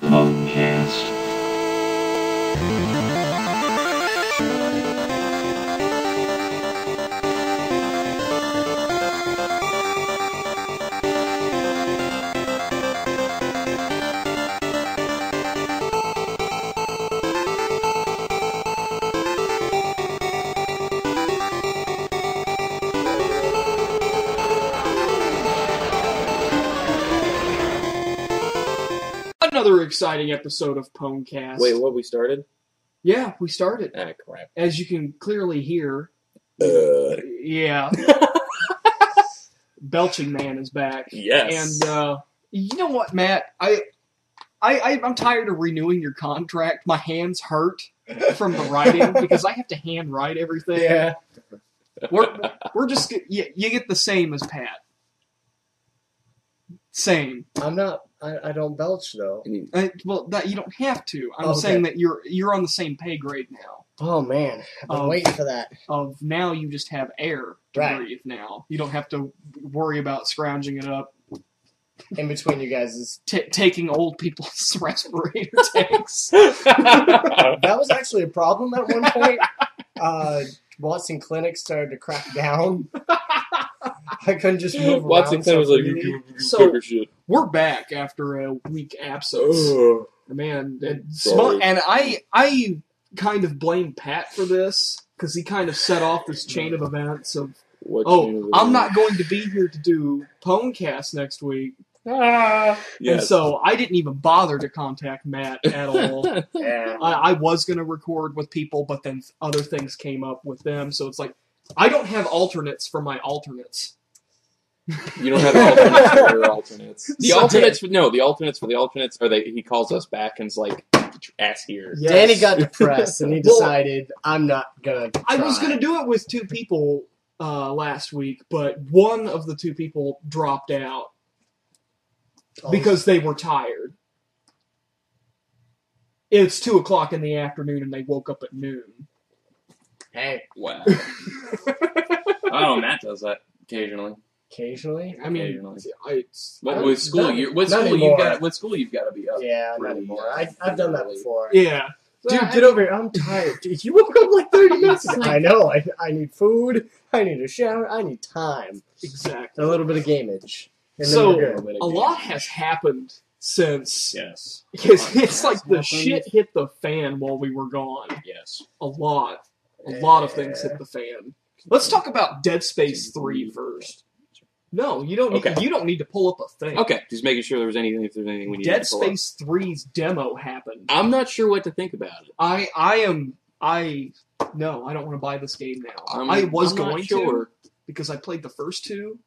PWNcast. Another exciting episode of PWNcast. Wait, what, we started? Yeah, we started. Ah, crap. As you can clearly hear, yeah, Belching Man is back. Yes. And you know what, Matt? I'm tired of renewing your contract. My hands hurt from the writing because I have to hand write everything. Yeah. We're just you get the same as Pat. Same. I'm not. I don't belch though. Well, that you don't have to. I'm Okay. saying that you're on the same pay grade now. Oh man, I've been waiting for that. Of now, you just have air to Right. breathe. Now you don't have to worry about scrounging it up, In between you guys, taking old people's respirator tanks. that was actually a problem at one point. Watson Clinic started to crack down. I couldn't just move Watson around. Clinic was like, freely. you So- paper shit. We're back after a week absence. Ugh. Man, Sorry. and I kind of blame Pat for this because he kind of set off this chain of events of, I'm not going to be here to do PWNcast next week. And Yes. so I didn't even bother to contact Matt at all. Yeah. I was going to record with people, but then other things came up with them. So it's like, I don't have alternates for my alternates. You don't have alternates for your alternates. The So alternates, no, the alternates for the alternates are he calls us back and is like, get your ass here. Yes. Danny got depressed and he Well, decided, I'm not gonna. I was try." going to do it with two people last week, but one of the two people dropped out Oh, because they were tired. It's 2 o'clock in the afternoon and they woke up at noon. Hey, Wow. I don't know, Matt does that occasionally. occasionally. I mean, Occasionally. it's... What Not- with school? not- What not school anymore. you got? What school you've got to be up? Yeah, not Really? anymore. I've done that before. Yeah. Dude, get over here. I'm tired. Dude, you woke up like 30 minutes ago. I know. I need food. I need a shower. I need time. Exactly. A little bit of gamage. And then So, we're good. a lot has happened since... Yes. Because it's like the Happened. shit hit the fan while we were gone. Yes. A lot. A lot of things hit the fan. Let's talk about Dead Space 3 first. No, you don't need, Okay. you don't need to pull up a thing. Okay, just making sure there was anything. If there's anything we need Dead to pull up. Space 3's demo happened. I'm not sure what to think about it. I don't want to buy this game now. I'm I was not going sure. to because I played the first two,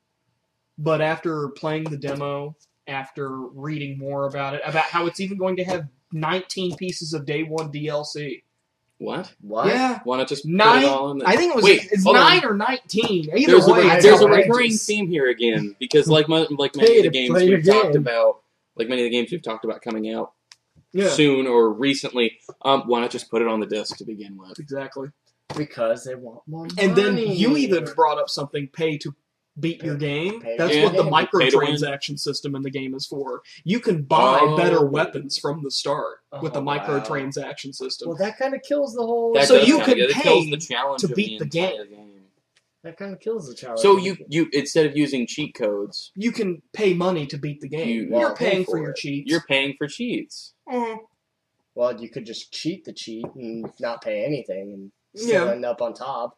but after playing the demo, after reading more about it, about how it's even going to have 19 pieces of day one DLC. What? What? Yeah. Why not just put 9. it all in there? I think it was It's it's hold 9 on. or 19. Either There's way, a, it's there's a outrageous. recurring theme here again because like many of Pay the to games play your we've talked game. about, like many of the games we've talked about coming out Yeah, soon or recently, why not just put it on the disc to begin with? exactly. Because they want more money. And then you even brought up something: pay to beat your game. Pay to That's beat what your the game. Pay to win. microtransaction system in the game is for. You can buy Oh. better weapons from the start with the Oh, wow. microtransaction system. Well, that kind of kills the whole. That So does you kinda can get- it kills pay the challenge to of beat the entire game. That kind of kills the challenge. So you instead of using cheat codes, You can pay money to beat the game. You- You're well, paying pay for for your it. cheats. you're paying for cheats. Well, you could just cheat the cheat and not pay anything and still Yeah. end up on top.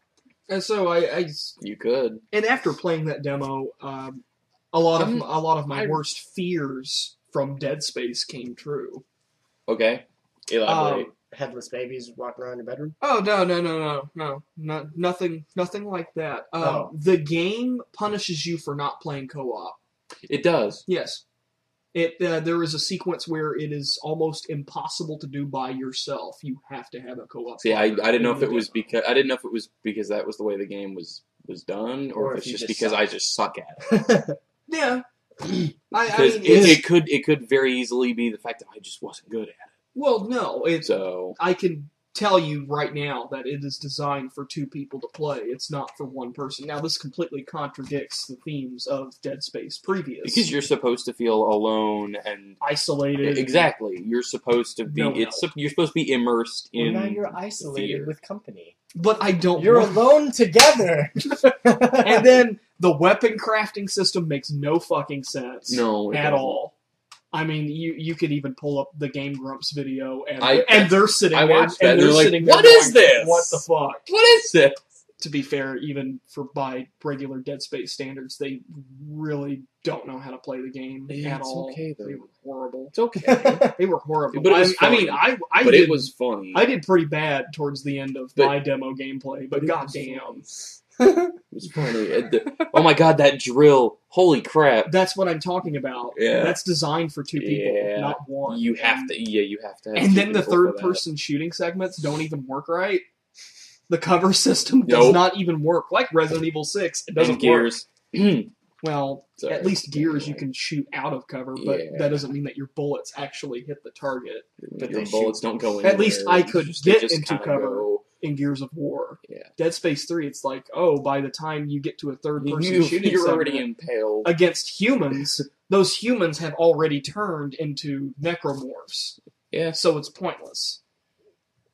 And so I You could. and after playing that demo, a lot of my I- worst fears from Dead Space came true. Okay. Elaborate. Headless babies walking around your bedroom. Oh no! Nothing like that. Oh. The game punishes you for not playing co-op. It does. Yes, there is a sequence where it is almost impossible to do by yourself. You have to have a co-op. See, I partner didn't know in if the it was demo. because that was the way the game was done, or Or if if it's you just just because suck. I just suck at it. Yeah, I Because mean, it's, it could very easily be the fact that I just wasn't good at well, no, it. it's So I can tell you right now that it is designed for 2 people to play. It's not for 1 person. Now, this completely contradicts the themes of Dead Space previous. Because you're supposed to feel alone and isolated. Exactly. You're supposed to be. You're supposed to be immersed in. Well, now you're isolated fear. with company. But I don't. You're alone together. And then the weapon crafting system makes no fucking sense. No, at all. I mean, you could even pull up the Game Grumps video, and they're sitting there, and they're like, sitting there "What is this? What the fuck? What is this?" To be fair, even by regular Dead Space standards, they really don't know how to play the game at all. Okay, though. They were horrible. It's okay. They were horrible. But it was funny. It was funny. I did pretty bad towards the end of my demo gameplay, but goddamn. It was funny. Oh my god, that drill. Holy crap. That's what I'm talking about. Yeah. That's designed for 2 people, not 1. You have to have and then the third-person shooting segments don't even work right. The cover system does not even work. Like Resident Evil 6, it doesn't work. Well, sorry. At least Gears you can shoot out of cover, but that doesn't mean that your bullets actually hit the target. But your bullets don't go anywhere. At least I could get into cover in Gears of War. Yeah. Dead Space 3, it's like, by the time you get to a third-person shooting you're already impaled. Against humans, those humans have already turned into necromorphs. Yeah. So it's pointless.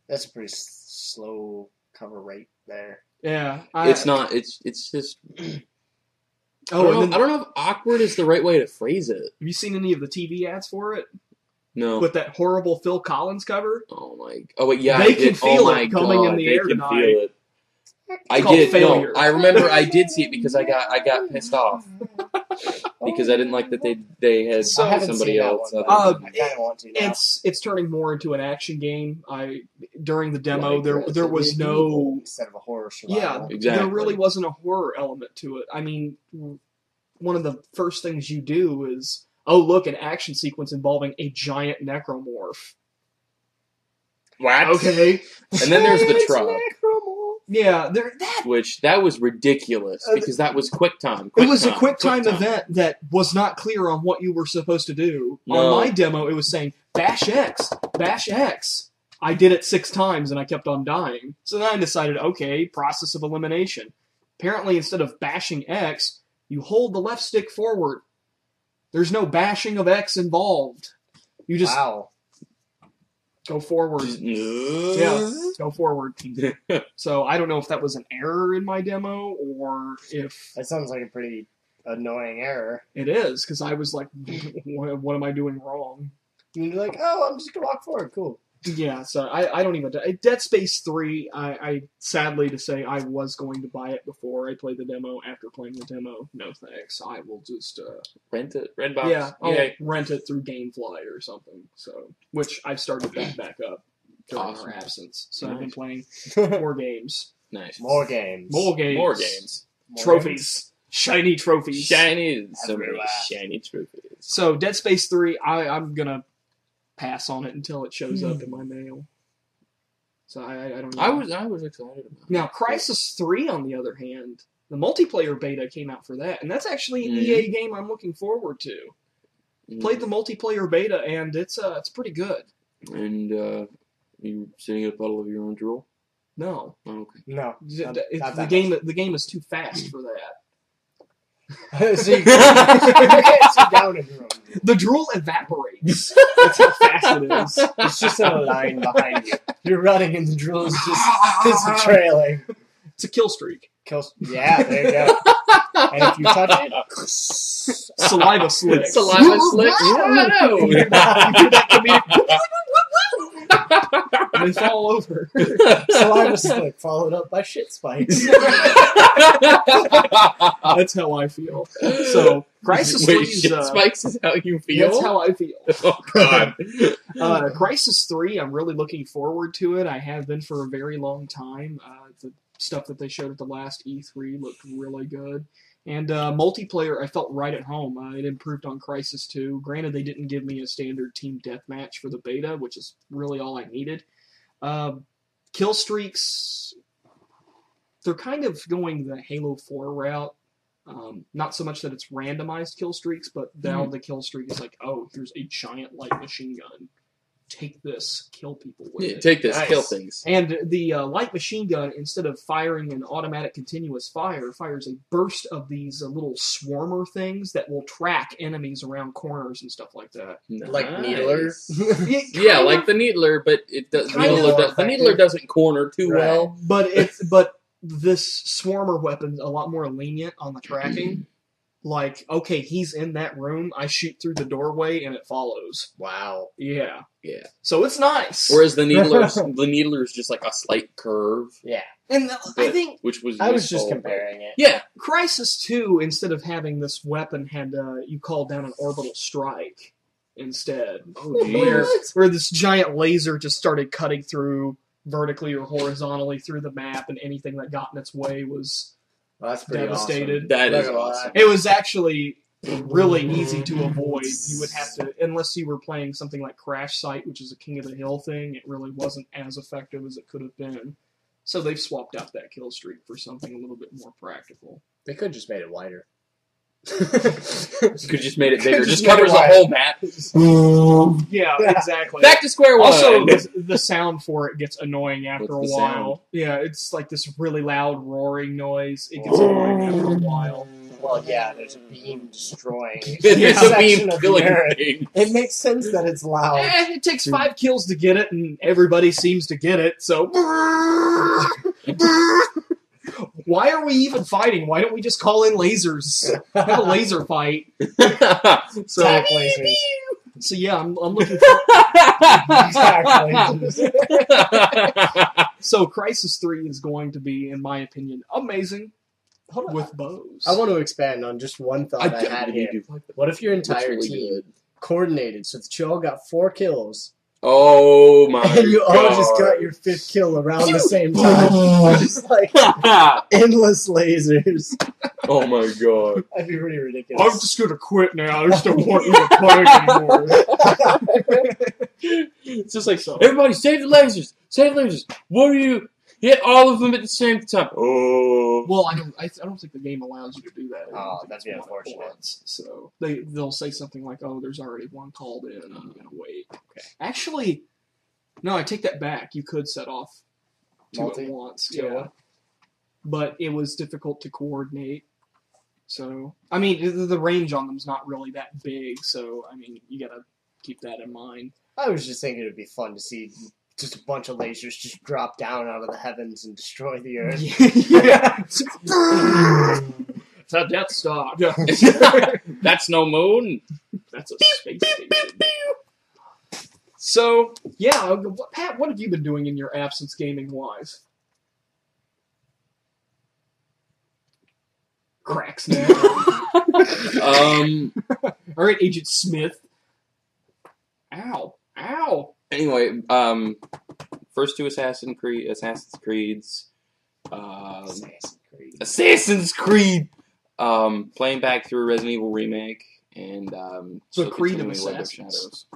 That's a pretty slow cover rate there. Yeah. It's not. It's just... I don't know if awkward is the right way to phrase it. Have you seen any of the TV ads for it? No. With that horrible Phil Collins cover? Oh my... Oh, wait, yeah. They can feel it coming in the air tonight. Feel it. I did. Failure. No, I remember I did see it because I got pissed off. Because I didn't like that they had somebody else. I kind of want to now. It's turning more into an action game. During the demo, there was no... Instead of a horror survival. Yeah, exactly. There really wasn't a horror element to it. I mean, one of the first things you do is, look, an action sequence involving a giant necromorph. What? Okay. And then there's the truck. Yeah, that was ridiculous because that was QuickTime. It was a QuickTime event that was not clear on what you were supposed to do. No. On my demo, it was saying bash X, bash X. I did it 6 times and I kept on dying. So then I decided, okay, process of elimination. Apparently, instead of bashing X, you hold the left stick forward. There's no bashing of X involved. You just go forward. Yeah, go forward. So I don't know if that was an error in my demo or if... That sounds like a pretty annoying error. It is, because I was like, what am I doing wrong? And you're like, I'm just going to walk forward. Cool. Yeah, so I don't even... Dead Space 3, I sadly to say, I was going to buy it before I played the demo. After playing the demo, no thanks. I will just... rent it. Redbox. Yeah, I'll rent it through Gamefly or something. So, which I've started that back up during our absence. So I've been playing more games. Nice. More games. Trophies. Shiny trophies. So many shiny trophies. So Dead Space 3, I'm going to pass on it until it shows up in my mail. So I don't know. I was excited about it. Now, Crysis 3, on the other hand, the multiplayer beta came out for that, and that's actually an EA game I'm looking forward to. Played the multiplayer beta, and it's pretty good. And you sitting in a puddle of your own drool? No. Oh, okay. No. The game is too fast for that. So you can't sit down in your own. The drool evaporates. That's how fast it is. It's just in a line behind you. You're running and the drool is just trailing. It's a kill streak. Yeah, there you go. And if you touch it, saliva slick. Saliva slick. No. You hear that comedic. And they fall over. Saliva slick, followed up by shit spikes. That's how I feel. So, Crysis 3 is... shit spikes is how you feel? That's how I feel. Oh, God. Crysis 3, I'm really looking forward to it. I have been for a very long time. The stuff that they showed at the last E3 looked really good. And multiplayer, I felt right at home. It improved on Crysis 2. Granted, they didn't give me a standard team deathmatch for the beta, which is really all I needed. Kill streaks, they're kind of going the Halo 4 route. Not so much that it's randomized kill streaks, but now the kill streak is like, here's a giant light machine gun. take this, kill people with it. Take this, kill things. And the light machine gun, instead of firing an automatic continuous fire, fires a burst of these little swarmer things that will track enemies around corners and stuff like that. Nice. Like Needler? Yeah, like the Needler, but the Needler doesn't corner too well. But this swarmer weapon's a lot more lenient on the tracking. Like, okay, he's in that room, I shoot through the doorway, and it follows. Wow. Yeah. Yeah. So it's nice. Whereas the Needler's just like a slight curve. Yeah. And I think... I was just comparing it. Yeah. Crysis 2, instead of having this weapon, had you called down an orbital strike instead. Oh, where this giant laser just started cutting through vertically or horizontally through the map, and anything that got in its way was... That's pretty devastated. Awesome. That is awesome. It was actually really easy to avoid. You would have to, unless you were playing something like Crash Site, which is a King of the Hill thing, it really wasn't as effective as it could have been. So they've swapped out that kill streak for something a little bit more practical. They could have just made it wider. You could just made it bigger. Just covers the whole map. Yeah, exactly. Back to square one. Also, the sound for it gets annoying after a while. Sound? Yeah, it's like this really loud roring noise. It gets annoying after a while. Well, yeah, there's a beam destroying There's a beam of killing the earth. things. It makes sense that it's loud. It takes 5 kills to get it, and everybody seems to get it, so... Why are we even fighting? Why don't we just call in lasers? Have a laser fight. So, Attack lasers. So yeah, I'm looking for... Attack lasers. So Crysis 3 is going to be, in my opinion, amazing with bows. I want to expand on just one thought I had here. What if your entire team coordinated so that you all got 4 kills? Oh my god. And you all just got your 5th kill around the same time. Just like endless lasers. Oh my god. That'd be pretty ridiculous. I'm just going to quit now. I just don't want you to play anymore. It's just like, everybody save the lasers! Save the lasers! What are you... Hit all of them at the same time. Oh. Well, I don't think the game allows you to do that. Oh, that'd be unfortunate. So they'll say something like, "Oh, there's already one called in. I'm gonna wait." Okay. Actually, no, I take that back. You could set off 2 at once. Yeah. But it was difficult to coordinate. So I mean, the range on them's not really that big. So I mean, you gotta keep that in mind. I was just thinking it'd be fun to see just a bunch of lasers just drop down out of the heavens and destroy the earth. Yeah. It's a Death Star. That's no moon. That's a space station. So, yeah, Pat, what have you been doing in your absence gaming-wise? Cracks now. All right, Agent Smith. Ow. Ow. Anyway, first 2 Assassin's Creeds. Assassin's Creed. Playing back through Resident Evil Remake and so Creed of Assassins.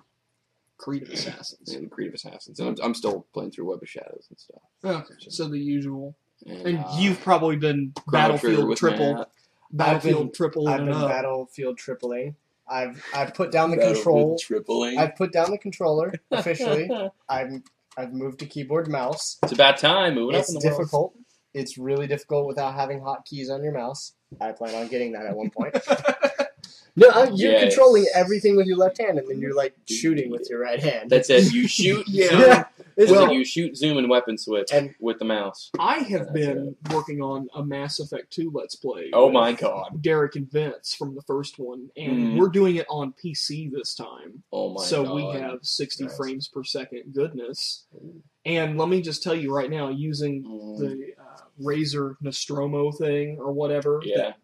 Creed of Assassins. Yeah, the Creed of Assassins. And I'm still playing through Web of Shadows and stuff. Okay, so the usual. And you've probably been Battlefield Triple. Battlefield Triple. I've been Battlefield Tripling. I've put down the control. I've put down the controller officially. I've moved to keyboard mouse. It's about time. Moving up in the difficult. World. It's really difficult without having hotkeys on your mouse. I plan on getting that at one point. No, you're controlling everything with your left hand, and then you're like shooting with your right hand. That's it. You shoot. Yeah. Well, you shoot, zoom, and weapon switch with the mouse. I have been working on a Mass Effect 2 Let's Play. Oh my god. Derek and Vince from the first one, and we're doing it on PC this time. Oh my god. So we have 60 frames per second goodness. And let me just tell you right now, using the Razer Nostromo thing or whatever, that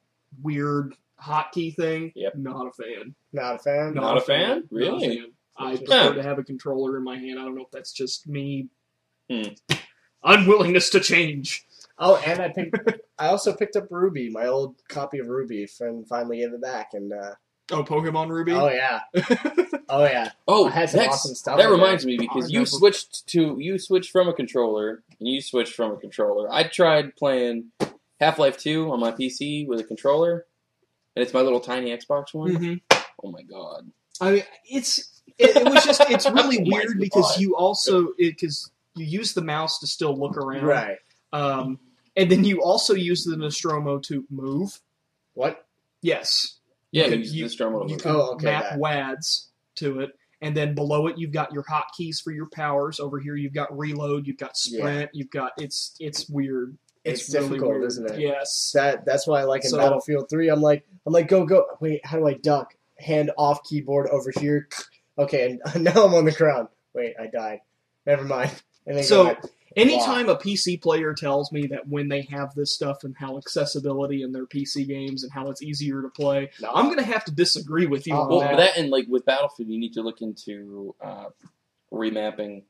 weird hotkey thing, not a fan. Not a fan? Not a fan? Really? Not a fan. I prefer to have a controller in my hand. I don't know if that's just me. Unwillingness to change. Oh, and I also picked up Ruby, my old copy of Ruby, and finally gave it back. And Pokemon Ruby? Oh, yeah. Oh, yeah. Oh, I had some awesome stuff. That reminds me, because you switched from a controller, and you switched from a controller. I tried playing Half-Life 2 on my PC with a controller, and it's my little tiny Xbox one. Mm-hmm. Oh, my God. I mean, it's it was just, it's really weird because you also, because you use the mouse to still look around. Right. And then you also use the Nostromo to move. What? Yes. Yeah, you use the Nostromo to move. Map WADs to it. And then below it, you've got your hotkeys for your powers. Over here, you've got reload, you've got sprint, you've got, it's weird. It's really difficult, weird. Isn't it? Yes. That's why I like in Battlefield 3, I'm like, go. Wait, how do I duck? Hand off keyboard over here. Okay, and now I'm on the ground. Wait, I died. Never mind. And then anytime a PC player tells me that when they have this stuff and how accessibility in their PC games and how it's easier to play, I'm going to have to disagree with you on that. That and like with Battlefield, you need to look into remapping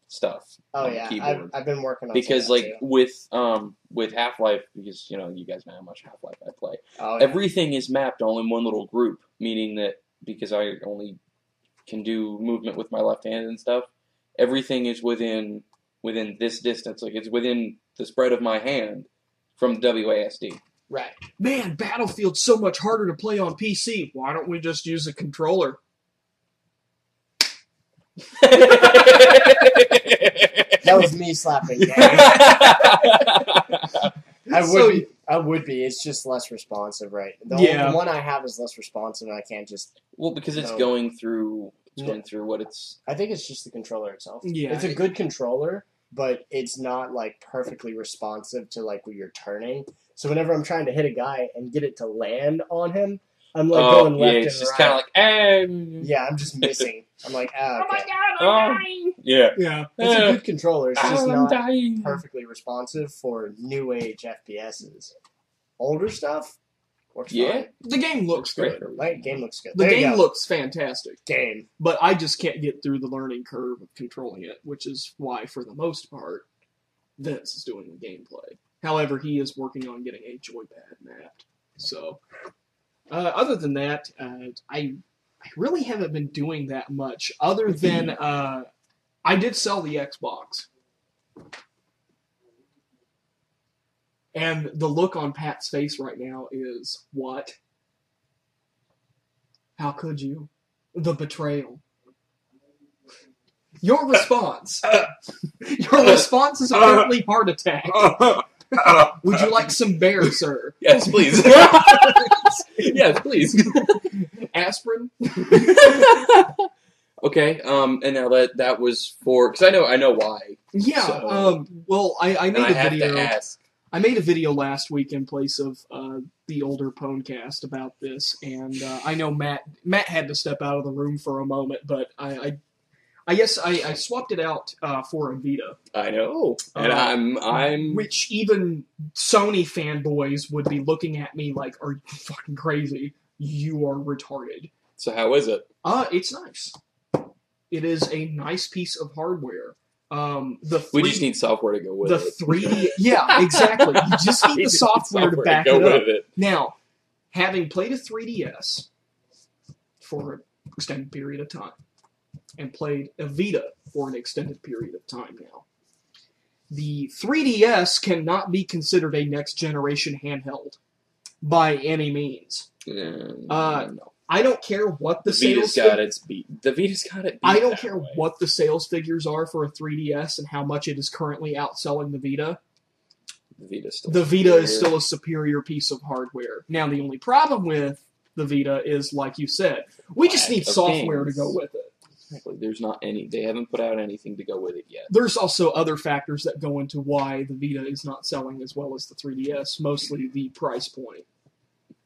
stuff. Oh yeah, keyboard. I've been working on because like too. with Half-Life, because you guys know how much Half-Life I play. Everything is mapped all in one little group, meaning that because I only can do movement with my left hand and stuff, everything is within this distance. Like it's within the spread of my hand from WASD. Right. Man, Battlefield's so much harder to play on PC. Why don't we just use a controller? That was me slapping. I would be. It's just less responsive, right? The one I have is less responsive, and I can't just. Well, because it's going through. Going through what it's. I think it's just the controller itself. Yeah, it's a good controller, but it's not like perfectly responsive to like when you're turning. So whenever I'm trying to hit a guy and get it to land on him, I'm like going left and right. It's just kind of like, Yeah, I'm just missing. I'm like, okay. Oh my god, I'm dying! Yeah. It's a good controller. It's just not perfectly responsive for new age FPSs. Older stuff works fine. The game looks good. Game looks good. The game looks fantastic. Game. But I just can't get through the learning curve of controlling it, which is why, for the most part, Vince is doing the gameplay. However, he is working on getting a joypad mapped. So, other than that, I really haven't been doing that much, other than I did sell the Xbox. And the look on Pat's face right now is, what? How could you? The betrayal. Your response. Your response is apparently heart attack. Would you like some bear, sir? Yes, please. Yes, please. Aspirin? Okay, and now that was for... Because I know why. Yeah, so, well, I made a video... To ask. I made a video last week in place of the older PWNcast about this, and I know Matt had to step out of the room for a moment, but I guess I swapped it out for a Vita. I know, and I'm which even Sony fanboys would be looking at me like, "Are you fucking crazy? You are retarded." So how is it? It's nice. It is a nice piece of hardware. We just need software to go with it. The 3D, yeah, exactly. You just need the software to back it up. Now, having played a 3DS for an extended period of time, and played a Vita for an extended period of time now, the 3DS cannot be considered a next-generation handheld by any means. No. I don't care what the sales... The Vita's got it beat. I don't care what the sales figures are for a 3DS and how much it is currently outselling the Vita. The Vita is still a superior piece of hardware. Now, the only problem with the Vita is, like you said, we just need software to go with it. Exactly. There's not any. They haven't put out anything to go with it yet. There's also other factors that go into why the Vita is not selling as well as the 3DS, mostly the price point.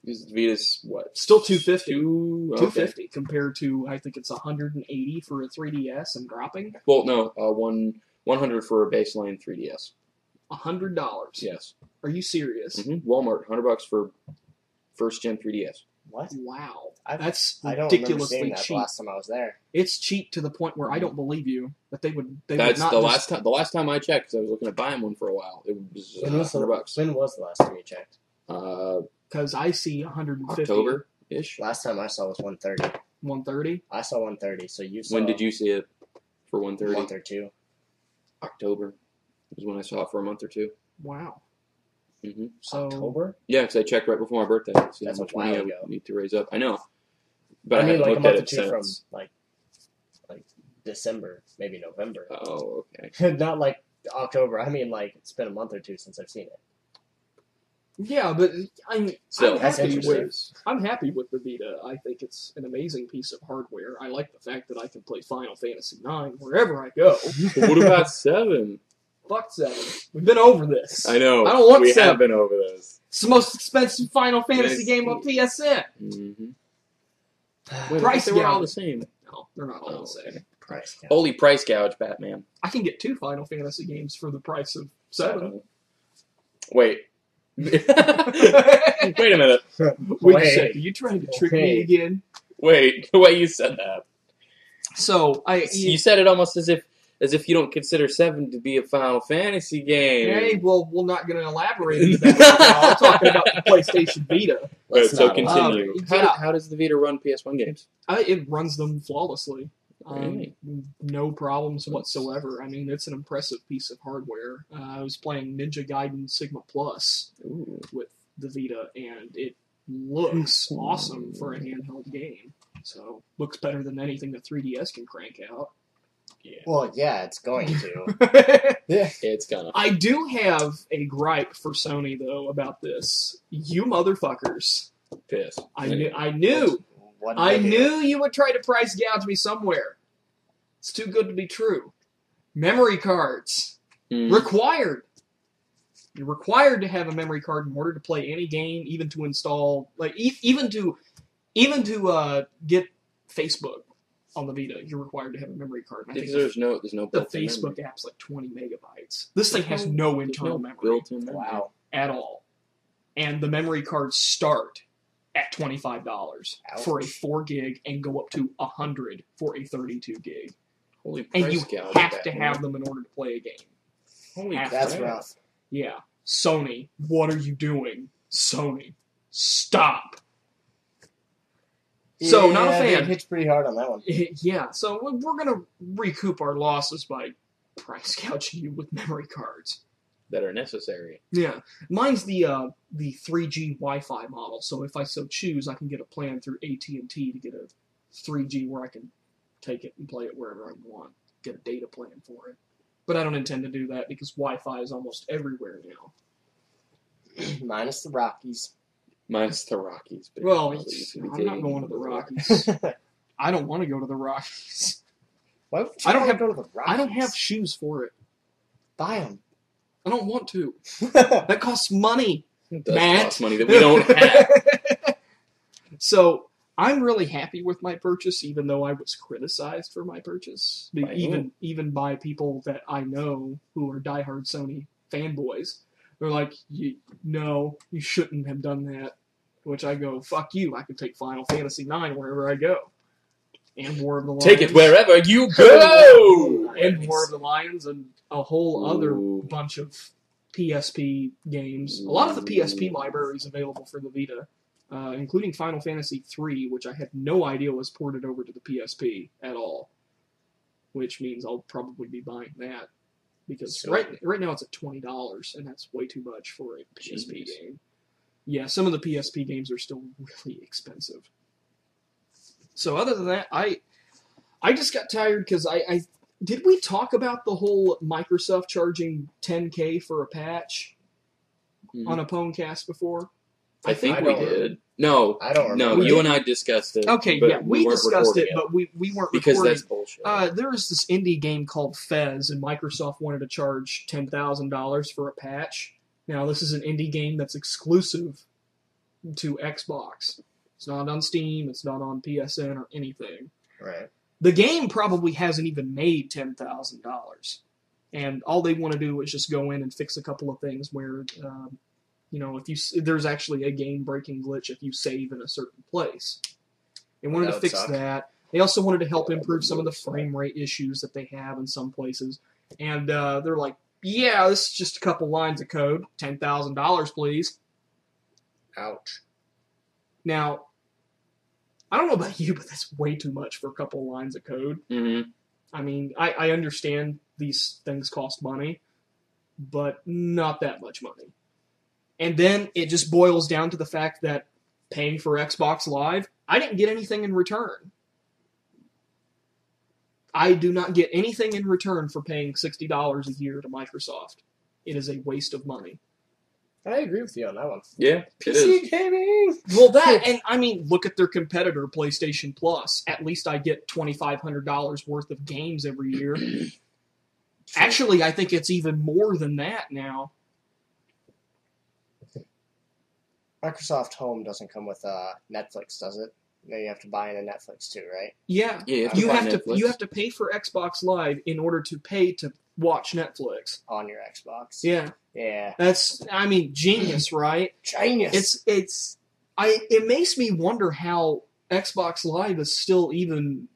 Vita's what? Still $250. $250 compared to, I think it's $180 for a 3DS and dropping. Well, no, $100 for a baseline 3DS. $100. Yes. Are you serious? Mm-hmm. Walmart, $100 for first gen 3DS. What? Wow. That's I don't ridiculously remember seeing that cheap. The last time I was there. It's cheap to the point where I don't believe you that they would. That's would not the last time I checked, because I was looking at buying one for a while. It was $100. When was the last time you checked? Because I see 150. October-ish. Last time I saw was 130. 130? I saw 130. So you saw. When did you see it for 130? A month or two. October was when I saw it for a month or two. Wow. Mm-hmm. So, October? Yeah, because I checked right before my birthday. See how much money I need to raise up. I know. But I mean, haven't like looked a month at or it two since. from like December, maybe November. Oh, okay. Not like October. I mean, like, it's been a month or two since I've seen it. Yeah, but I'm that's happy interesting. I'm happy with the Vita. I think it's an amazing piece of hardware. I like the fact that I can play Final Fantasy IX wherever I go. But what about 7? Fuck 7. We've been over this. I know. I don't want 7. We have been over this. It's the most expensive Final Fantasy game on PSN. Mm-hmm. Wait, Price they were all the same. No, they're not all the same. Okay. Price gouge. Holy price gouge, Batman. I can get 2 Final Fantasy games for the price of 7. Wait. Wait a minute. Wait, are you trying to trick me again? Wait, the way you said that. So you said it almost as if you don't consider 7 to be a Final Fantasy game. Okay, well, we're not going to elaborate into that right now. I'm talking about the PlayStation Vita. So continue. Yeah. How does the Vita run PS1 games? It runs them flawlessly. Really? No problems whatsoever. I mean, it's an impressive piece of hardware. I was playing Ninja Gaiden Sigma Plus with the Vita, and it looks awesome for a handheld game. So, looks better than anything the 3DS can crank out. Yeah. Well, yeah, it's going to. Yeah, it's gonna. I do have a gripe for Sony, though, about this. You motherfuckers. Piss. I knew you would try to price gouge me somewhere. It's too good to be true. Memory cards. Required. You're required to have a memory card in order to play any game, even to install, like, even to get Facebook on the Vita. You're required to have a memory card. And I think there's no the Facebook app's like 20 megabytes. This thing has no internal memory. Built-in memory. Wow. At all. And the memory cards start at $25 for a 4 gig and go up to $100 for a 32 gig. Holy price and you gouge, have to have them in order to play a game. Holy that's rough. Yeah. Sony, what are you doing? Sony, stop. So, not a fan. They hit pretty hard on that one. Yeah, so we're going to recoup our losses by price gouging you with memory cards. That are necessary. Yeah. Mine's the 3G Wi-Fi model, so if I so choose, I can get a plan through AT&T to get a 3G where I can take it and play it wherever I want. Get a data plan for it. But I don't intend to do that because Wi-Fi is almost everywhere now. Minus the Rockies. Minus the Rockies. Well, I'm not going to the Rockies. I don't want to go to the Rockies. Why would you want to go to the Rockies? I don't have shoes for it. Buy them. I don't want to. That costs money. It does cost money that we don't have. So, I'm really happy with my purchase, even though I was criticized for my purchase. Even by people that I know who are diehard Sony fanboys. They're like, no, you shouldn't have done that. Which I go, fuck you, I can take Final Fantasy IX wherever I go. And War of the Lions. Take it wherever you go! And War of the Lions and a whole other bunch of PSP games. A lot of the PSP libraries available for the Vita, including Final Fantasy III, which I had no idea was ported over to the PSP at all. Which means I'll probably be buying that. Because right now it's at $20, and that's way too much for a PSP game. Yeah, some of the PSP games are still really expensive. So other than that, I just got tired because I did we talk about the whole Microsoft charging $10K for a patch on a PWNcast before? I think we did. No, I don't remember. No, you and I discussed it. Okay, yeah, we discussed it, but we weren't because recording. That's bullshit. There was this indie game called Fez, and Microsoft wanted to charge $10,000 for a patch. Now, this is an indie game that's exclusive to Xbox. It's not on Steam, it's not on PSN or anything. Right. The game probably hasn't even made $10,000. And all they want to do is just go in and fix a couple of things where... if there's actually a game-breaking glitch if you save in a certain place. They wanted to fix that. They also wanted to help improve some of the frame rate issues that they have in some places. And they're like, yeah, this is just a couple lines of code. $10,000, please. Ouch. Now, I don't know about you, but that's way too much for a couple lines of code. Mm-hmm. I mean, I understand these things cost money, but not that much money. And then it just boils down to the fact that paying for Xbox Live, I didn't get anything in return. I do not get anything in return for paying $60 a year to Microsoft. It is a waste of money. I agree with you on that one. Yeah, PC gaming! Well, that, and I mean, look at their competitor, PlayStation Plus. At least I get $2,500 worth of games every year. Actually, I think it's even more than that now. Microsoft Home doesn't come with Netflix, does it? No, you have to buy in a Netflix too, right? Yeah, you have to pay for Xbox Live in order to pay to watch Netflix on your Xbox. Yeah, yeah. That's, I mean, genius, right? Genius. It makes me wonder how Xbox Live is still even,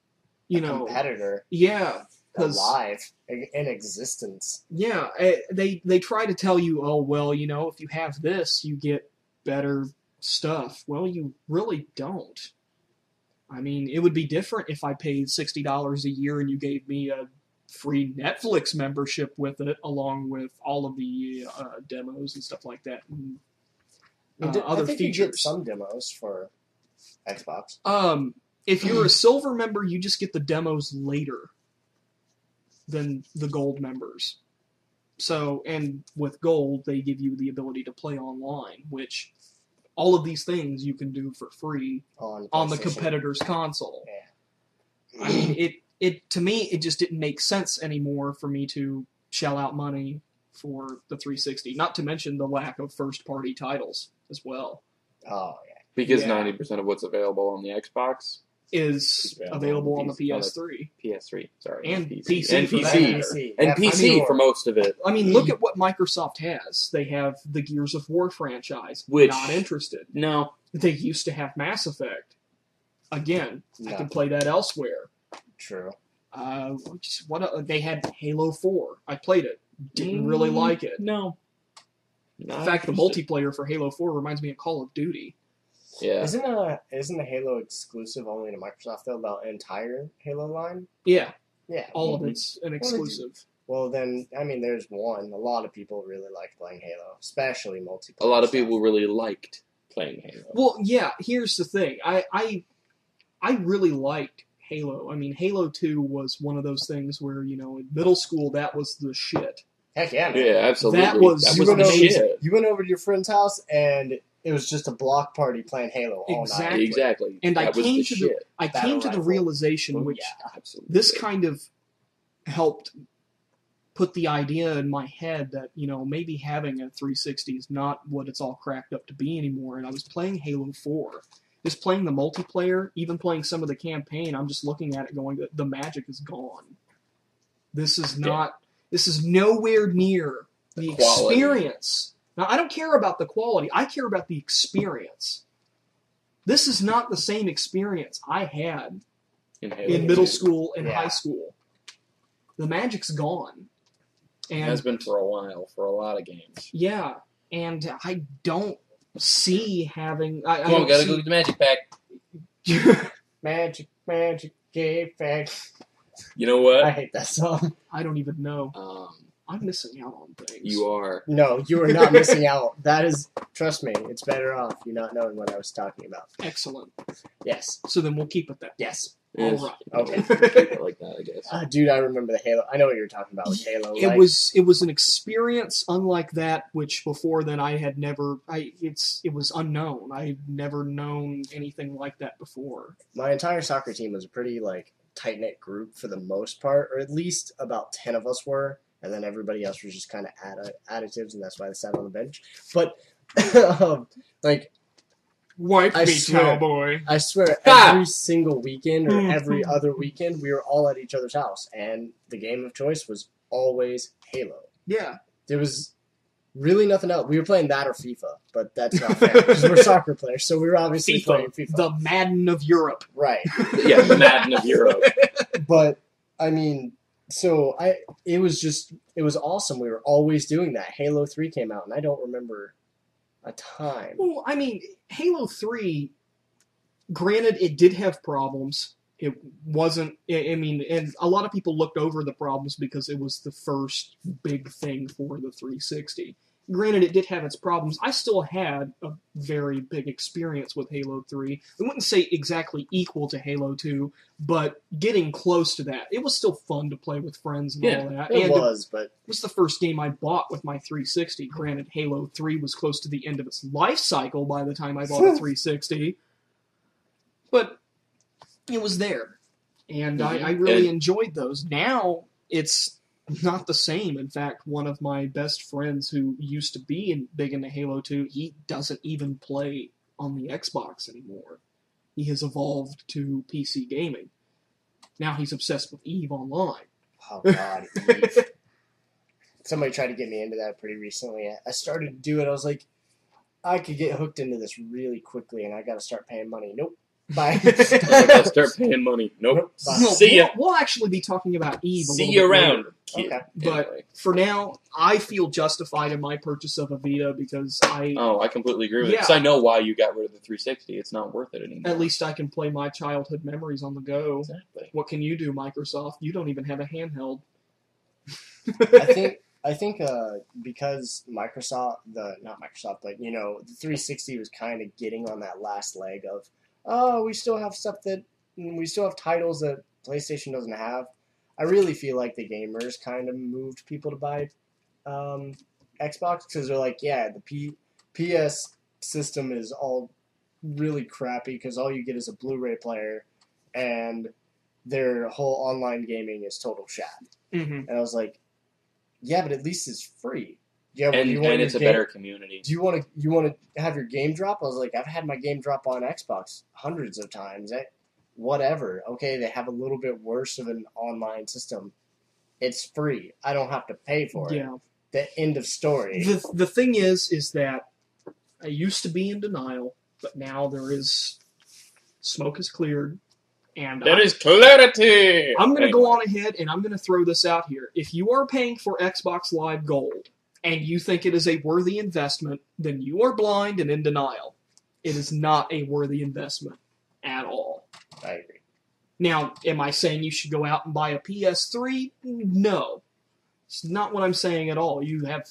competitor. Yeah, alive in existence. Yeah, they try to tell you, oh well, if you have this, you get better stuff. Well, you really don't. I mean, it would be different if I paid $60 a year and you gave me a free Netflix membership with it, along with all of the demos and stuff like that. And, other I think features. You get some demos for Xbox. If you're a silver member, you just get the demos later than the gold members. So, and with gold, they give you the ability to play online, which all of these things you can do for free on the competitor's console. Yeah. I mean, it to me, it just didn't make sense anymore for me to shell out money for the 360. Not to mention the lack of first-party titles as well. Oh, yeah. Because 90% of what's available on the Xbox is available on the PS3. PS3, sorry. And PC. PC. And PC. And PC for most of it. I mean, look at what Microsoft has. They have the Gears of War franchise. Which, not interested. No. They used to have Mass Effect. Again, I can play that elsewhere. True. They had Halo 4. I played it. Didn't really like it. No. In fact, the multiplayer for Halo 4 reminds me of Call of Duty. Yeah. Isn't the Halo exclusive only to Microsoft though? The entire Halo line? Yeah. Yeah. All of it's an exclusive. Well, then, I mean, there's one. A lot of people really like playing Halo, especially multiplayer. A lot of people really liked playing Halo. Well, yeah. Here's the thing. I really liked Halo. I mean, Halo 2 was one of those things where, in middle school, that was the shit. Heck yeah, man. Yeah, absolutely. That was the shit. You went over to your friend's house, and it was just a block party playing Halo all night. Exactly. And I came to the realization, which this kind of helped put the idea in my head that, maybe having a 360 is not what it's all cracked up to be anymore. And I was playing Halo 4. Just playing the multiplayer, even playing some of the campaign, I'm just looking at it going, the magic is gone. This is not... This is nowhere near the experience. Now, I don't care about the quality. I care about the experience. This is not the same experience I had in middle school and high school. The magic's gone. And it has been for a while, for a lot of games. Yeah, and I don't see having... Come on, gotta go get the magic pack. Magic, game pack. You know what? I hate that song. I don't even know. I'm missing out on things. You are. No, you are not missing out. That is, trust me, it's better off you not knowing what I was talking about. Excellent. Yes. So then we'll keep it that. Yes. All right. Okay. Keep it like that, I guess. Dude, I remember the Halo. I know what you were talking about with Halo. It was an experience unlike that which before then I had never. It was unknown. I'd never known anything like that before. My entire soccer team was a pretty tight-knit group for the most part, or at least about 10 of us were, and then everybody else was just kind of additives, and that's why they sat on the bench. But, wipe me, cowboy. I swear, every single weekend, or every other weekend, we were all at each other's house, and the game of choice was always Halo. Yeah. There was really nothing else. We were playing that or FIFA, but that's not fair, because we're soccer players, so we were obviously playing FIFA. The Madden of Europe. Right. Yeah, the Madden of Europe. But, I mean, it was awesome. We were always doing that. Halo 3 came out, and I don't remember a time. Well, I mean, Halo 3, granted, it did have problems. It wasn't, and a lot of people looked over the problems because it was the first big thing for the 360. granted, it did have its problems. I still had a very big experience with Halo 3. I wouldn't say exactly equal to Halo 2, but getting close to that. It was still fun to play with friends and all that. It was the first game I bought with my 360. Granted, Halo 3 was close to the end of its life cycle by the time I bought a 360. But it was there. And I really enjoyed those. Now, it's not the same. In fact, one of my best friends who used to be big into Halo 2, he doesn't even play on the Xbox anymore. He has evolved to PC gaming. Now he's obsessed with EVE Online. Oh, God, EVE. Somebody tried to get me into that pretty recently. I started to do it. I was like, I could get hooked into this really quickly, and I got to start paying money. Nope. Bye. Start paying money. Nope. See ya. We'll actually be talking about EVE a See little you bit around. later. Okay. But anyway. For now, I feel justified in my purchase of a Vita because I completely agree with it. Because I know why you got rid of the 360. It's not worth it anymore. At least I can play my childhood memories on the go. Exactly. What can you do, Microsoft? You don't even have a handheld. I think because Microsoft, the 360 was kind of getting on that last leg of, we still have titles that PlayStation doesn't have. I really feel like the gamers kind of moved people to buy Xbox because they're like, yeah, the PS system is all really crappy because all you get is a Blu-ray player and their whole online gaming is total shit. Mm-hmm. And I was like, yeah, but at least it's free. Yeah, and it's a better community. Do you want to have your game drop? I was like, I've had my game drop on Xbox hundreds of times. Whatever. Okay, they have a little bit worse of an online system. It's free. I don't have to pay for it. Yeah. The end of story. The thing is that I used to be in denial, but now there is smoke is cleared. And there is clarity! I'm going to go on ahead and I'm going to throw this out here. If you are paying for Xbox Live Gold and you think it is a worthy investment, then you are blind and in denial. It is not a worthy investment at all. I agree. Now, am I saying you should go out and buy a PS3? No. It's not what I'm saying at all. You have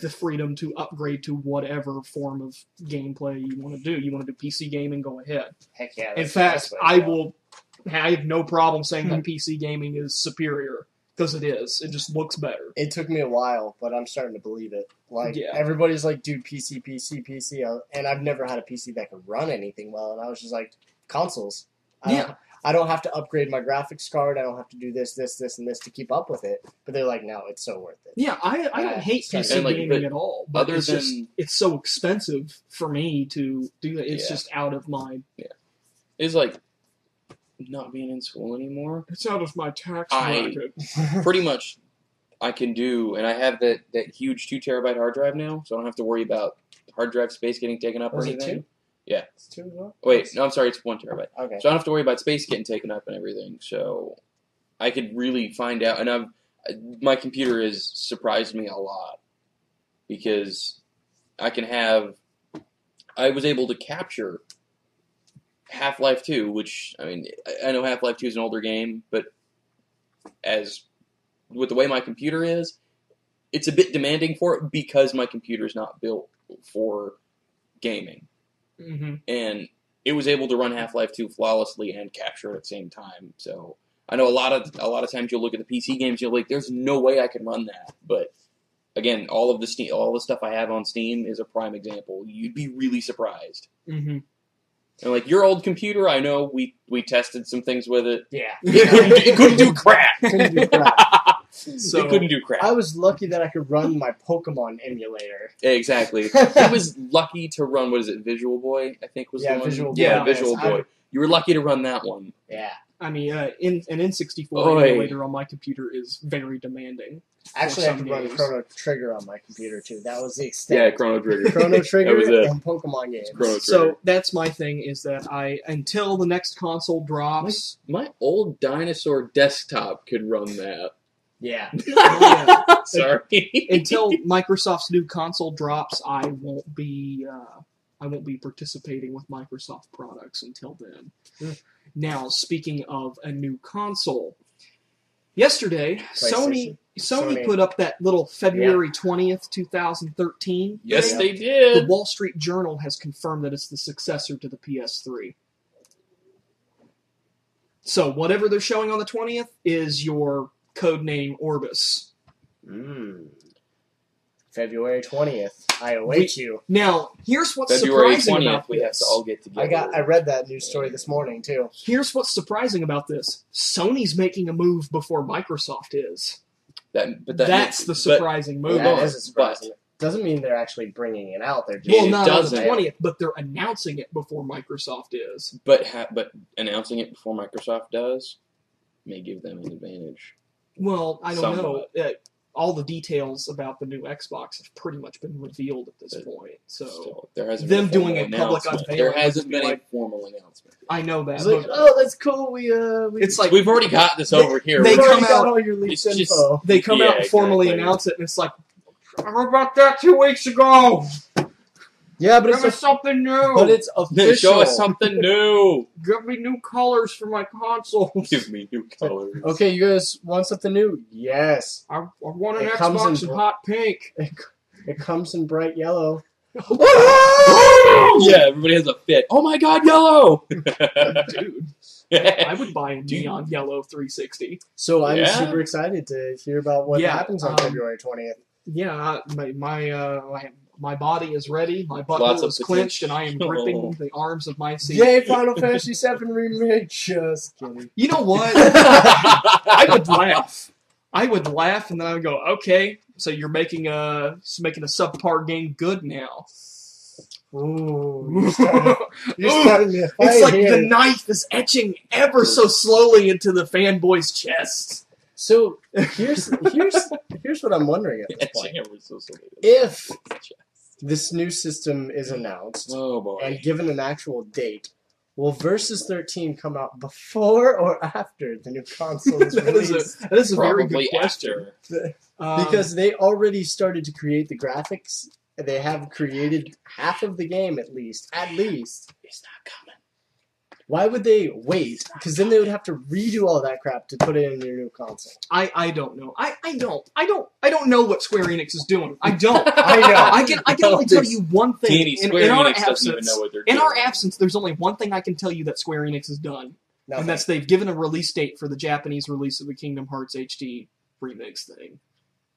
the freedom to upgrade to whatever form of gameplay you want to do. You want to do PC gaming, go ahead. Heck yeah. In fact, I have no problem saying that PC gaming is superior, because it is. It just looks better. It took me a while, but I'm starting to believe it. Everybody's like, dude, PC, and I've never had a PC that could run anything well, and I was just like, consoles. I don't have to upgrade my graphics card. I don't have to do this, and this to keep up with it. But they're like, no, it's so worth it. Yeah, I don't hate PC gaming at all. But it's so expensive for me to do that. It's just out of my... Yeah. It's like not being in school anymore. It's out of my tax bracket. Pretty much I can do... And I have that huge 2 terabyte hard drive now, so I don't have to worry about hard drive space getting taken up or anything. It 2? Yeah. It's 2 as well? Wait, no, I'm sorry, it's 1 terabyte. Okay. So I don't have to worry about space getting taken up and everything. So I could really find out, and my computer has surprised me a lot because I was able to capture Half-Life 2, which, I mean, I know Half-Life 2 is an older game, but with the way my computer is, it's a bit demanding for it because my computer is not built for gaming. Mm-hmm. And it was able to run Half-Life 2 flawlessly and capture it at the same time. So I know a lot of times you'll look at the PC games, you're like, there's no way I can run that. But again, all the stuff I have on Steam is a prime example. You'd be really surprised. Mm-hmm. And like your old computer, I know we tested some things with it. Yeah, it couldn't do crap. So, it couldn't do crap. I was lucky that I could run my Pokemon emulator. Exactly. He was lucky to run, what is it, Visual Boy, I think was the one? Visual Boy. Yeah, Visual Boy. You were lucky to run that one. Yeah. I mean, an N64 emulator on my computer is very demanding. Actually, I could run Chrono Trigger on my computer, too. That was the extent. Yeah, Chrono Trigger. Chrono Trigger That was it. and Pokemon games. So that's my thing, is that until the next console drops... My old dinosaur desktop could run that. Yeah. Sorry. Until Microsoft's new console drops, I won't be participating with Microsoft products until then. Now, speaking of a new console, Yesterday, Sony put up that little February 20th, 2013. Yes, thing. they did. The Wall Street Journal has confirmed that it's the successor to the PS3. So whatever they're showing on the 20th is your codename Orbis. February 20th. I await you. Now, here's what's February surprising 20th, about we have to all get together. I read that news story this morning, too. Here's what's surprising about this. Sony's making a move before Microsoft is. That's the surprising move. That is surprising. Doesn't mean they're actually bringing it out. They're just, well, not on the 20th, but they're announcing it before Microsoft is. But announcing it before Microsoft does may give them an advantage. Well, I don't know. All the details about the new Xbox have pretty much been revealed at this point. So still, there hasn't them been doing a public unveiling. There hasn't been a formal announcement. I know that. It's like, oh, that's cool. It's like we've already got this over here. They come out all your leaked info. They come out and formally announce it, and it's like, how about that 2 weeks ago? Yeah, but it's something new. But it's official. Show us something new. Give me new colors for my console. Give me new colors. Okay, you guys want something new? Yes. I want an Xbox in hot pink. It comes in bright yellow. Yeah, everybody has a fit. Oh my god, yellow! Dude. I would buy a neon yellow 360. So I'm super excited to hear about what happens on February 20th. Yeah, my body is ready, my butthole is clenched, and I am gripping the arms of my seat. Yay, Final Fantasy VII Remake! Just kidding. You know what? I would laugh. And then I would go, okay, so you're making a subpar game good now. Ooh, you're starting to fight. It's like here. the knife is etching ever so slowly into the fanboy's chest. So here's what I'm wondering at this point. If this new system is announced and given an actual date, will Versus 13 come out before or after the new console is released? That is a very good question. Because they already started to create the graphics. They have created half of the game at least. It's not coming. Why would they wait? Because then they would have to redo all that crap to put it in their new console. I don't know. I don't know what Square Enix is doing. I don't. I know. I can only tell you one thing. In our absence, there's only one thing I can tell you that Square Enix has done. Nothing. And that's they've given a release date for the Japanese release of the Kingdom Hearts HD remix thing.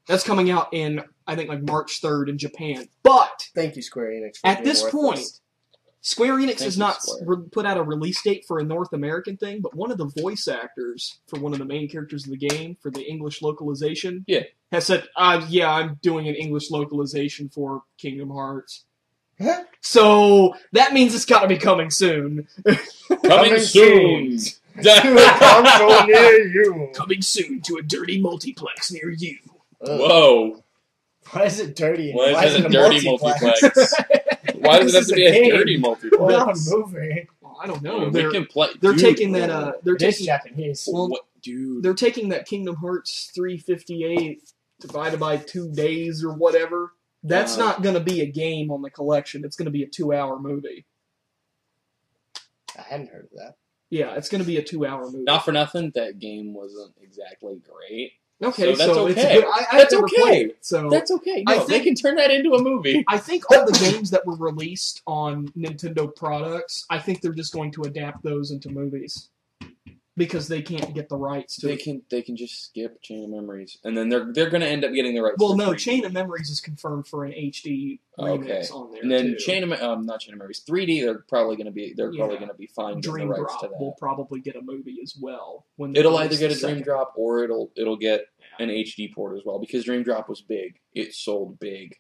That's coming out in, I think, like March 3rd in Japan. But thank you, Square Enix. At this point, Square Enix has not put out a release date for a North American thing, but one of the voice actors for one of the main characters of the game, for the English localization, has said, I'm doing an English localization for Kingdom Hearts. Huh? So, that means it's got to be coming soon. Coming soon! Coming soon to a dirty multiplex near you. Whoa. Why is it dirty? Why is it a dirty multiplex? Why does it have to be a dirty multiplex? Not a movie. Well, I don't know. We can play. They're taking that. They're taking Japanese. Well, dude. They're taking that Kingdom Hearts 358 divided by 2 days or whatever. That's not going to be a game on the collection. It's going to be a 2-hour movie. I hadn't heard of that. Yeah, it's going to be a 2-hour movie. Not for nothing, that game wasn't exactly great. Okay, so that's okay. It's good. I've never played it, so that's okay. No, they can turn that into a movie. I think all the games that were released on Nintendo products, I think they're just going to adapt those into movies because they can't get the rights to. They can just skip Chain of Memories, and then they're going to end up getting the rights. Well, no, Chain of Memories is confirmed for an HD remix on there. And then too. not Chain of Memories 3D. They're probably going to be fine. Dream the rights Drop to that. will probably get a movie as well. When it'll either get a Dream Drop or it'll get an HD port as well, because Dream Drop was big. It sold big.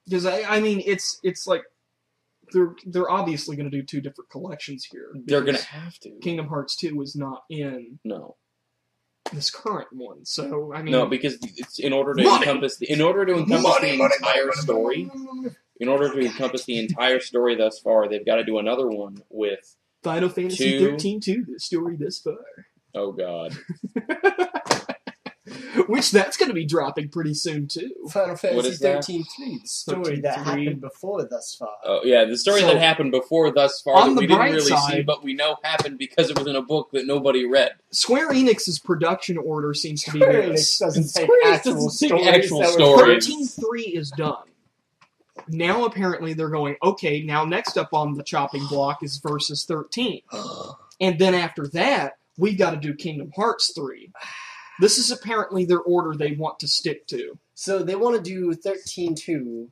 Because I mean, it's like they're obviously going to do 2 different collections here. They're going to have to. Kingdom Hearts 2 is not in this current one, so I mean because it's in order to encompass the entire story. In order to encompass the entire story thus far, they've got to do another one with Final Fantasy 13 2, the story this far. Oh God. Which that's going to be dropping pretty soon, too. Final Fantasy 13-3, the story 13-3. that happened before thus far. Oh, yeah, the story that happened before thus far on that the we didn't bright really side, see, but we know happened because it was in a book that nobody read. Square Enix's production order seems to be Square this. Enix doesn't take Square Enix actual doesn't take stories. actual that were- stories. 13.3 is done. Now apparently they're going, okay, now next up on the chopping block is Versus 13. And then after that, we've got to do Kingdom Hearts 3. This is apparently their order they want to stick to. So they want to do 13-2,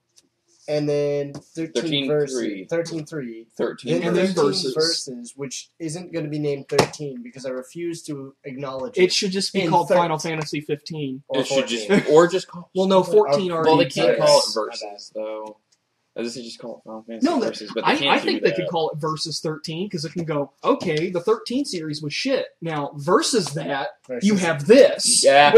and then 13 versus 13-3. 13 And then versus. versus, which isn't going to be named 13 because I refuse to acknowledge it. It should just be In called 13. Final Fantasy 15. Or It should 14. just call. Well, no, 14 already Well, they can't exists. call it exists. Versus though. I just say just call it Final Fantasy No, Versus, but they can't I do think that. they could call it Versus 13 because it can go, okay, the 13 series was shit. Now, versus that, Versus. you have this. Yeah,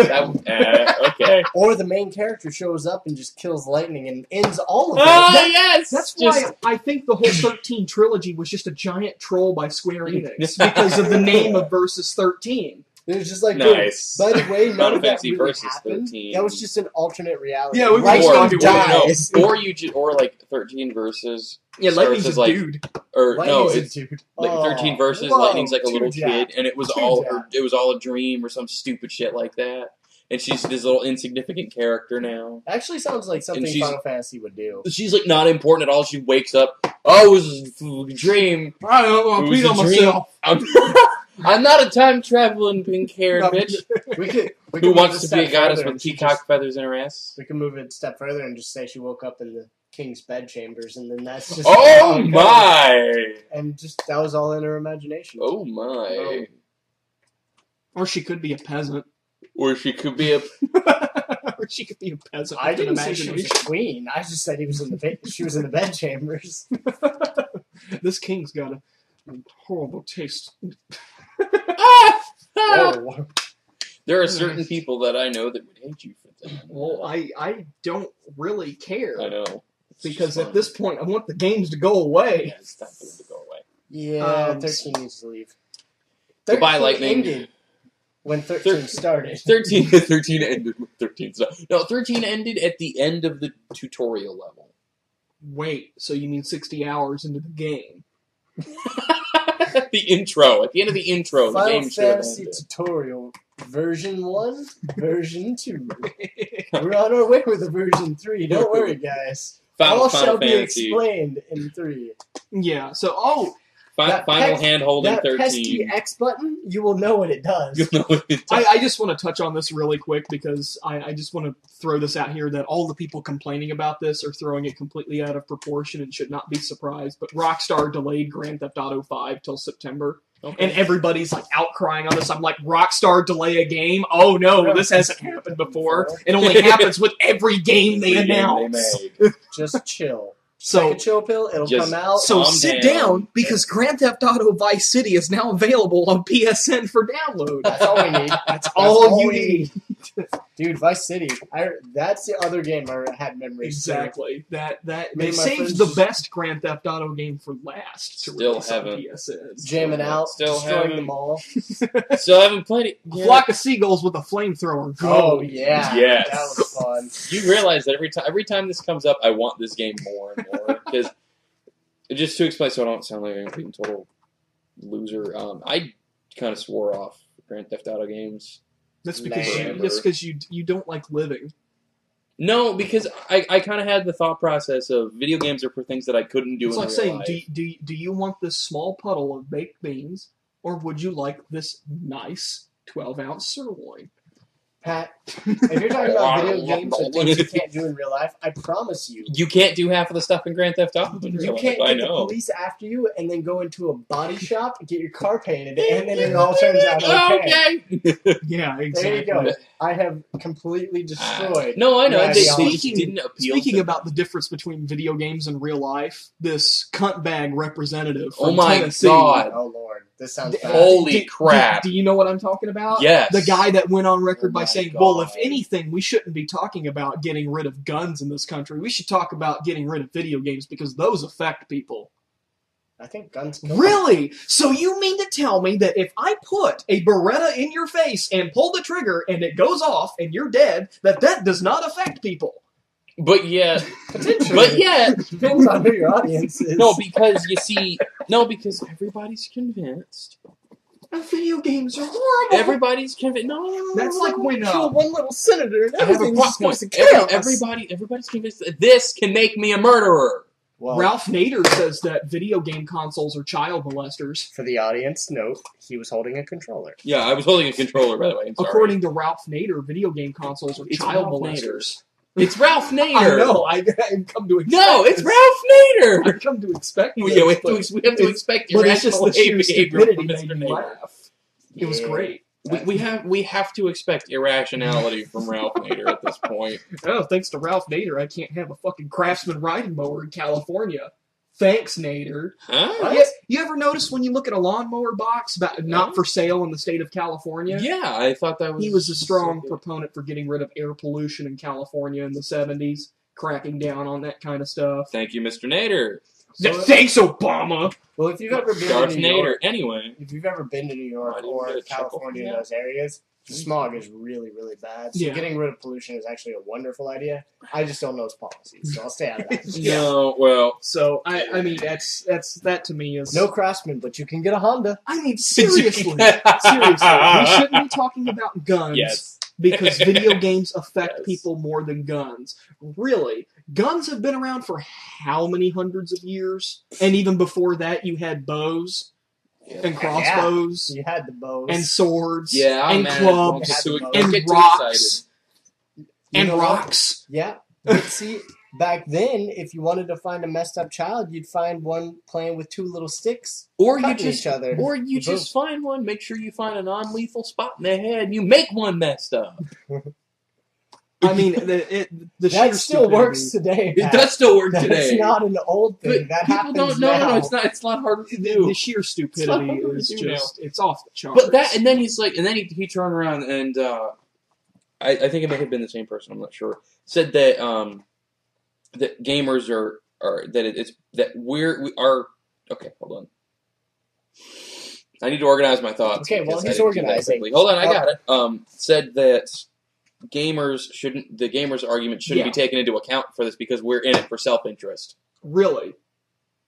okay. Or the main character shows up and just kills lightning and ends all of it. Oh, yes! That's why I think the whole 13 trilogy was just a giant troll by Square Enix because of the name of Versus 13. It was just like, Nice. by the way, none Final of that Fantasy really Versus happened. 13. That was just an alternate reality. Yeah, we were Lightning talking about dies. or like 13 Versus. Yeah, starts Lightning's as a like, dude. or no, Lightning's a it's dude. like 13 Versus. Whoa, Lightning's like a little two Jack. kid, and it was Two all Jack. it was all a dream or some stupid shit like that. And she's this little insignificant character now. Actually sounds like something she's- Final Fantasy would do. She's like not important at all. She wakes up. Oh, it was a dream. I don't know, It was beat on a dream. myself. I'm not a time traveling pink haired No, bitch We could who move wants a to be a step goddess further with and she peacock just- feathers in her ass. We can move it a step further and just say she woke up in the king's bedchambers, and then that's just Oh how it goes. my! And just that was all in her imagination. Oh my! Or she could be a peasant. Or she could be a. Or she could be a peasant. I with an didn't say she was imagination. a queen. I just said he was in the she was in the bedchambers. This king's got a horrible taste. Whoa. There are certain people that I know that would hate you for that. Well, I don't really care. I know. It's Because just at fun. this point, I want the games to go away. Yeah, it's time for them to go away. Yeah, 13 needs to leave. Goodbye, Lightning. Ended when 13 started. 13 ended with 13. No, 13 ended at the end of the tutorial level. Wait, so you mean 60 hours into the game? The intro. At the end of the intro, the Final game should have Fantasy ended. tutorial, version 1, version 2. We're on our way with the version 3. Don't worry, guys. All shall be Fantasy. explained in 3. Yeah, so, That Final pes- hand-holding That 13. pesky X button, you will know what it does. You'll know what it does. I just want to touch on this really quick because I just want to throw this out here that all the people complaining about this are throwing it completely out of proportion and should not be surprised. But Rockstar delayed Grand Theft Auto 5 till September. Okay. And everybody's like outcrying on this. I'm like, Rockstar delay a game? Oh no, this hasn't happened before. It only happens with every game they Every game announce. they made. Just chill. Take So a chill pill, it'll Just- come out. So Calm sit down. down because Grand Theft Auto Vice City is now available on PSN for download. That's all we need. That's all you we need. Dude, Vice City. That's the other game I had memories to. Exactly. That Me they and my saved friends the just- best Grand Theft Auto game for last to Still release on haven't. PSN. Jamming out, Still destroying haven't- them all. Still haven't played it. A yet. flock of seagulls with a flamethrower. Go. Oh, yeah. Yes. That was fun. You realize that every time this comes up, I want this game more and more because just to explain, so I don't sound like I'm being a total loser. I kind of swore off Grand Theft Auto games. That's because Forever. you don't like living. No, because I kind of had the thought process of video games are for things that I couldn't do It's in like real saying, life. do you want this small puddle of baked beans, or would you like this nice 12-ounce sirloin? Pat, if you're talking about video games and things you can't do in real life, I promise you, You can't do half of the stuff in Grand Theft Auto in real you life. can't I get the know. police after you and then go into a body shop and get your car painted, and then it all turns out okay. Okay. Yeah, There exactly. you go. I have completely destroyed. No, I know. Yeah, They yeah. just didn't appeal. Speaking to about the difference between video games and real life, this cuntbag representative from Oh my Tennessee. God. Oh Lord, this sounds bad. Holy crap. Do you know what I'm talking about? Yes. The guy that went on record Oh by my saying, God. well, if anything, we shouldn't be talking about getting rid of guns in this country. We should talk about getting rid of video games because those affect people. I think guns kill. Really? So you mean to tell me that if I put a Beretta in your face and pull the trigger and it goes off and you're dead, that does not affect people? But yet, Depends on who your audience is. Because everybody's convinced. Video games are horrible. Everybody's convinced. No. That's like when kill one little senator. I have a plot point. Everybody's convinced that this can make me a murderer. Well, Ralph Nader says that video game consoles are child molesters. For the audience, note, he was holding a controller. Yeah, I was holding a controller, by the way. According to Ralph Nader, video game consoles are child molesters. It's Ralph Nader. I know. I've come to expect No, it's Ralph Nader. I've come to expect this. We have to expect irrational behavior from Mr. Nader. It was great. We have to expect irrationality from Ralph Nader at this point. Oh, thanks to Ralph Nader, I can't have a fucking Craftsman riding mower in California. Thanks, Nader. Huh? You ever notice when you look at a lawnmower box not for sale in the state of California? Yeah, I thought that was... He was a strong proponent for getting rid of air pollution in California in the 70s, cracking down on that kind of stuff. Thank you, Mr. Nader. Thanks, Obama! Well, if you've ever been Darth to New Nader, York, anyway. If you've ever been to New York or California in those areas, the smog is really, really bad. So getting rid of pollution is actually a wonderful idea. I just don't know its policies, so I'll stay out of that. No, well... So, I mean, that to me is... No Craftsman, but you can get a Honda. I mean, seriously. We shouldn't be talking about guns. Yes. Because video games affect people more than guns. Really. Guns have been around for how many hundreds of years? And even before that, you had bows. And crossbows. You had the bows. And swords. And clubs. And rocks. And rocks. Yeah. But see, back then, if you wanted to find a messed up child, you'd find one playing with two little sticks. Or you just find one, make sure you find a non-lethal spot in the head, and you make one messed up. I mean, that still works today. It does still work today. It's not an old thing. That happens now. No, it's not. It's not hard to do. The sheer stupidity is just—it's off the charts. But that, and then he's like, and then he turned around and I think it may have been the same person. I'm not sure. Said that that gamers are okay. Hold on. I need to organize my thoughts. Okay, well, he's organizing. Hold on, I got it. Said that the gamers' argument shouldn't be taken into account for this because we're in it for self-interest. Really?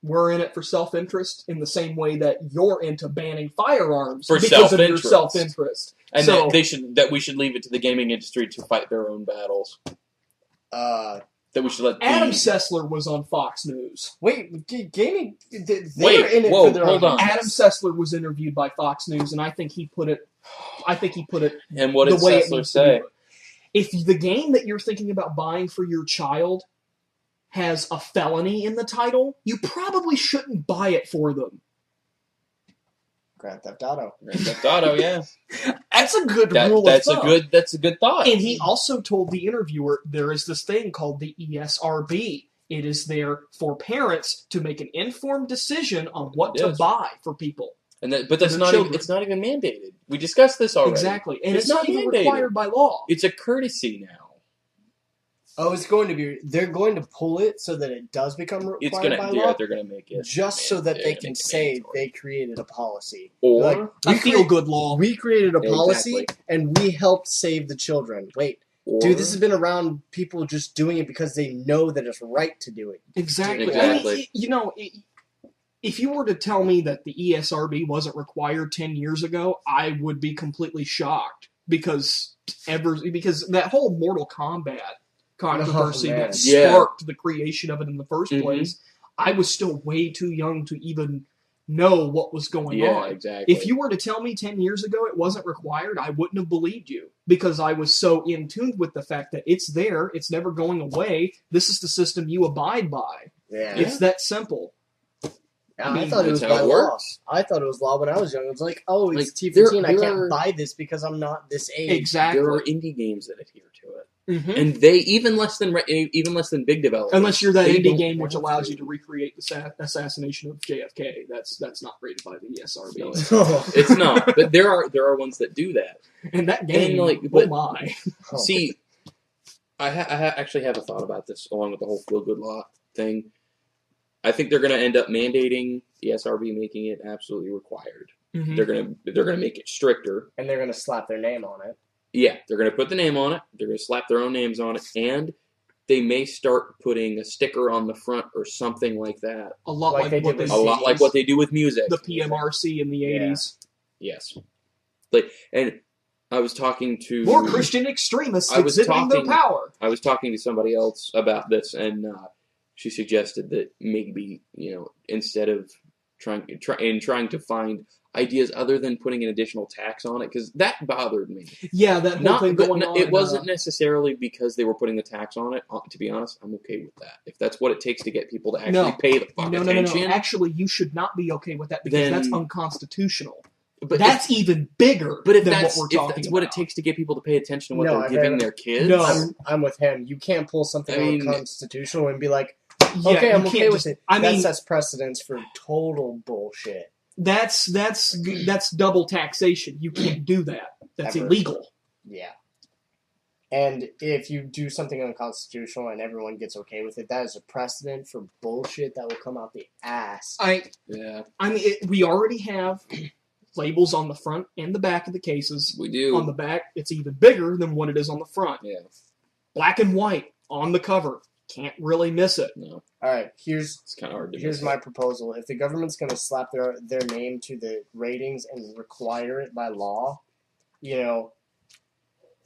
We're in it for self-interest in the same way that you're into banning firearms for because of your self-interest. And that we should leave it to the gaming industry to fight their own battles. That we should let Adam Sessler was on Fox News. Wait, gaming? They're in it for their own. Adam Sessler was interviewed by Fox News, and I think he put it. And what did Sessler say? If the game that you're thinking about buying for your child has a felony in the title, you probably shouldn't buy it for them. Grand Theft Auto. Grand Theft Auto, yeah. That's a good rule of thumb. That's a good thought. And he also told the interviewer there is this thing called the ESRB. It is there for parents to make an informed decision on what to buy for people. But it's not even mandated. We discussed this already. Exactly. And it's not even required by law. It's a courtesy now. Oh, it's going to be. They're going to pull it so that it does become required by law. They're going to make it just so that they can say they created a policy or a feel-good law. We created a policy and we helped save the children. Wait, dude, this has been around. People just doing it because they know that it's right to do it. Exactly. I mean, if you were to tell me that the ESRB wasn't required 10 years ago, I would be completely shocked because that whole Mortal Kombat controversy that sparked the creation of it in the first place, I was still way too young to even know what was going on. Exactly. If you were to tell me 10 years ago it wasn't required, I wouldn't have believed you because I was so in tune with the fact that it's there, it's never going away, this is the system you abide by. Yeah. It's that simple. I thought it was by law. I thought it was law when I was young. It was like, oh, it's T15. I can't buy this because I'm not this age. Exactly. There are indie games that adhere to it. Mm-hmm. And they even less than big developers. Unless you're that indie game which allows you to recreate the assassination of JFK, that's not rated by the ESRB. No, it's not. But there are ones that do that. And that game, See, I actually have a thought about this along with the whole feel good law thing. I think they're going to end up mandating the SRB, making it absolutely required. Mm-hmm. They're gonna make it stricter, and they're gonna slap their name on it. Yeah, they're gonna put the name on it. They're gonna slap their own names on it, and they may start putting a sticker on the front or something like that. A lot like what they do with music. The PMRC in the 80s. Yes. And I was talking to more Christian extremists exhibiting their power. I was talking to somebody else about this, and she suggested that maybe instead of trying to find ideas other than putting an additional tax on it, because that bothered me. Yeah, that whole thing going on. It wasn't necessarily because they were putting the tax on it. To be honest, I'm okay with that. If that's what it takes to get people to actually pay the fuck attention. No. Actually, you should not be okay with that because that's unconstitutional. But that's even bigger than what we're talking about. If that's what it takes to get people to pay attention to what they're giving their kids. No, I'm with him. You can't pull something unconstitutional and be like, okay, I'm okay with it. That sets precedence for total bullshit. That's double taxation. You can't do that. That's illegal. Yeah. And if you do something unconstitutional and everyone gets okay with it, that is a precedent for bullshit that will come out the ass. We already have labels on the front and the back of the cases. We do. On the back, it's even bigger than what it is on the front. Yeah. Black and white on the cover. Can't really miss it. No. All right, it's kind of hard to here's my proposal. If the government's going to slap their name to the ratings and require it by law,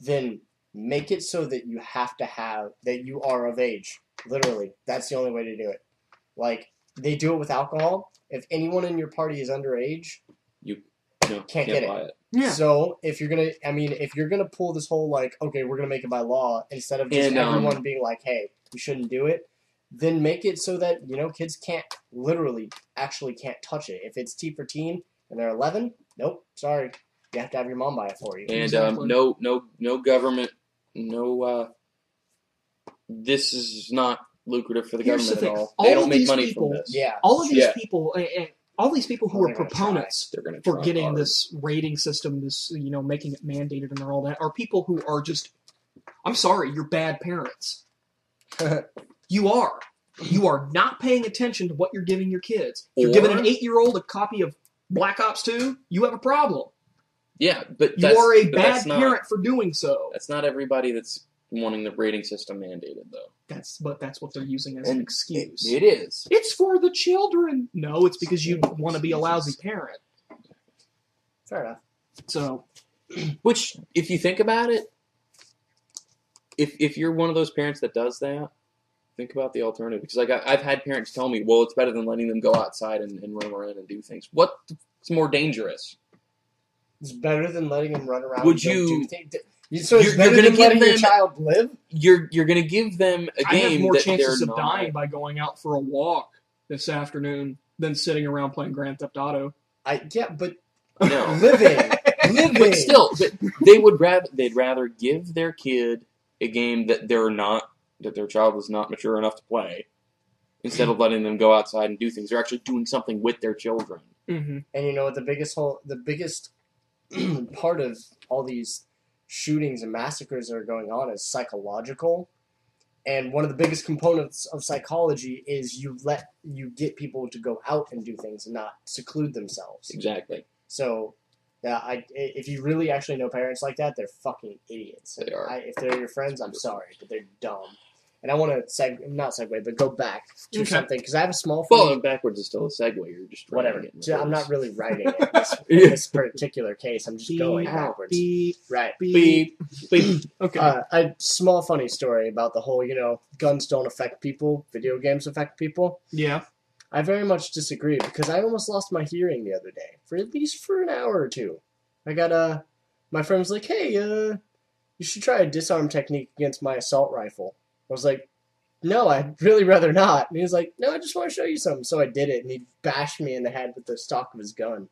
then make it so that you have to have that you are of age. Literally, that's the only way to do it. Like they do it with alcohol. If anyone in your party is underage, you can't get it. Yeah. So if you're gonna pull this whole okay, we're gonna make it by law instead of just everyone being like, hey, you shouldn't do it, then make it so that kids can't touch it. If it's T for teen and they're 11, nope, sorry, you have to have your mom buy it for you. And exactly. No government, this is not lucrative for the government at all. They don't make money from this. Yeah, all of these people. All these people who are proponents for getting this rating system, this making it mandated and all that, are people who are just, I'm sorry, you're bad parents. You are. You are not paying attention to what you're giving your kids. If you're giving an 8-year-old a copy of Black Ops 2, you have a problem. Yeah, but you are a bad parent for doing so. That's not everybody that's wanting the rating system mandated, though. That's what they're using as an excuse. It is. It's for the children. No, it's because you want to be a lousy parent. Fair enough. So, which, if you think about it, if you're one of those parents that does that, think about the alternative. Because I've had parents tell me, well, it's better than letting them go outside and run around and do things. What's more dangerous? It's better than letting them run around. Would you? So it's better than letting your child live? You're going to give them a game. I have more chances of dying by going out for a walk this afternoon than sitting around playing Grand Theft Auto. But no. living. But still, they'd rather give their kid a game that their child is not mature enough to play, instead of letting them go outside and do things. They're actually doing something with their children. Mm-hmm. And what the biggest part of all these shootings and massacres that are going on is psychological, and one of the biggest components of psychology is you get people to go out and do things and not seclude themselves. Exactly. So, if you really actually know parents like that, they're fucking idiots. They are. If they're your friends, I'm sorry, but they're dumb. And I want to not segue, but go back to something because I have a small. Well, backwards is still a segue. You're just whatever. I'm not really writing it in this particular case. I'm just going backwards. Beep, right. Beep. Okay. A small funny story about the whole. Guns don't affect people. Video games affect people. Yeah. I very much disagree because I almost lost my hearing the other day for an hour or two. I got my friend was like, "Hey, you should try a disarm technique against my assault rifle." I was like, no, I'd really rather not. And he was like, no, I just want to show you something. So I did it, and he bashed me in the head with the stock of his gun.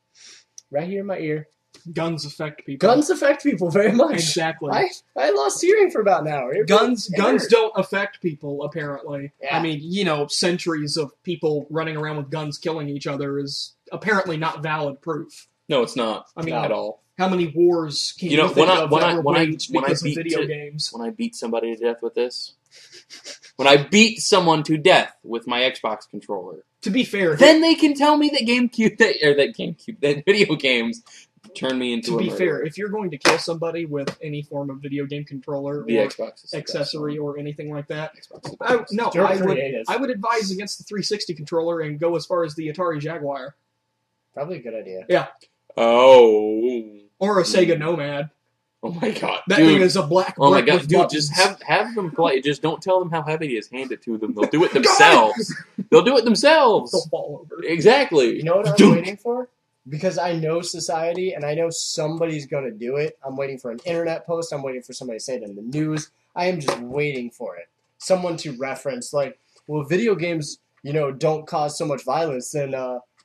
Right here in my ear. Guns affect people. Guns affect people very much. Exactly. I lost hearing for about an hour. Guns don't affect people, apparently. Yeah. I mean, centuries of people running around with guns killing each other is apparently not valid proof. No, it's not. I mean, not at all. How many wars can you think of that were waged because of video games? When I beat somebody to death with this, when I beat someone to death with my Xbox controller, To be fair, then they can tell me that that video games turn me into a murderer. To be fair, if you're going to kill somebody with any form of video game controller the or Xbox accessory or anything like that, I would advise against the 360 controller and go as far as the Atari Jaguar. Probably a good idea. Yeah. Oh. Or a Sega Nomad. Oh my god, that thing is a black. Oh my god, dude! Just have them play. Just don't tell them how heavy it is. Hand it to them. They'll do it themselves. They'll do it themselves. They'll fall over. Exactly. You know what I'm waiting for? Because I know society and I know somebody's gonna do it. I'm waiting for an internet post. I'm waiting for somebody to say it in the news. I am just waiting for it. Someone to reference like, well, video games, don't cause so much violence. Then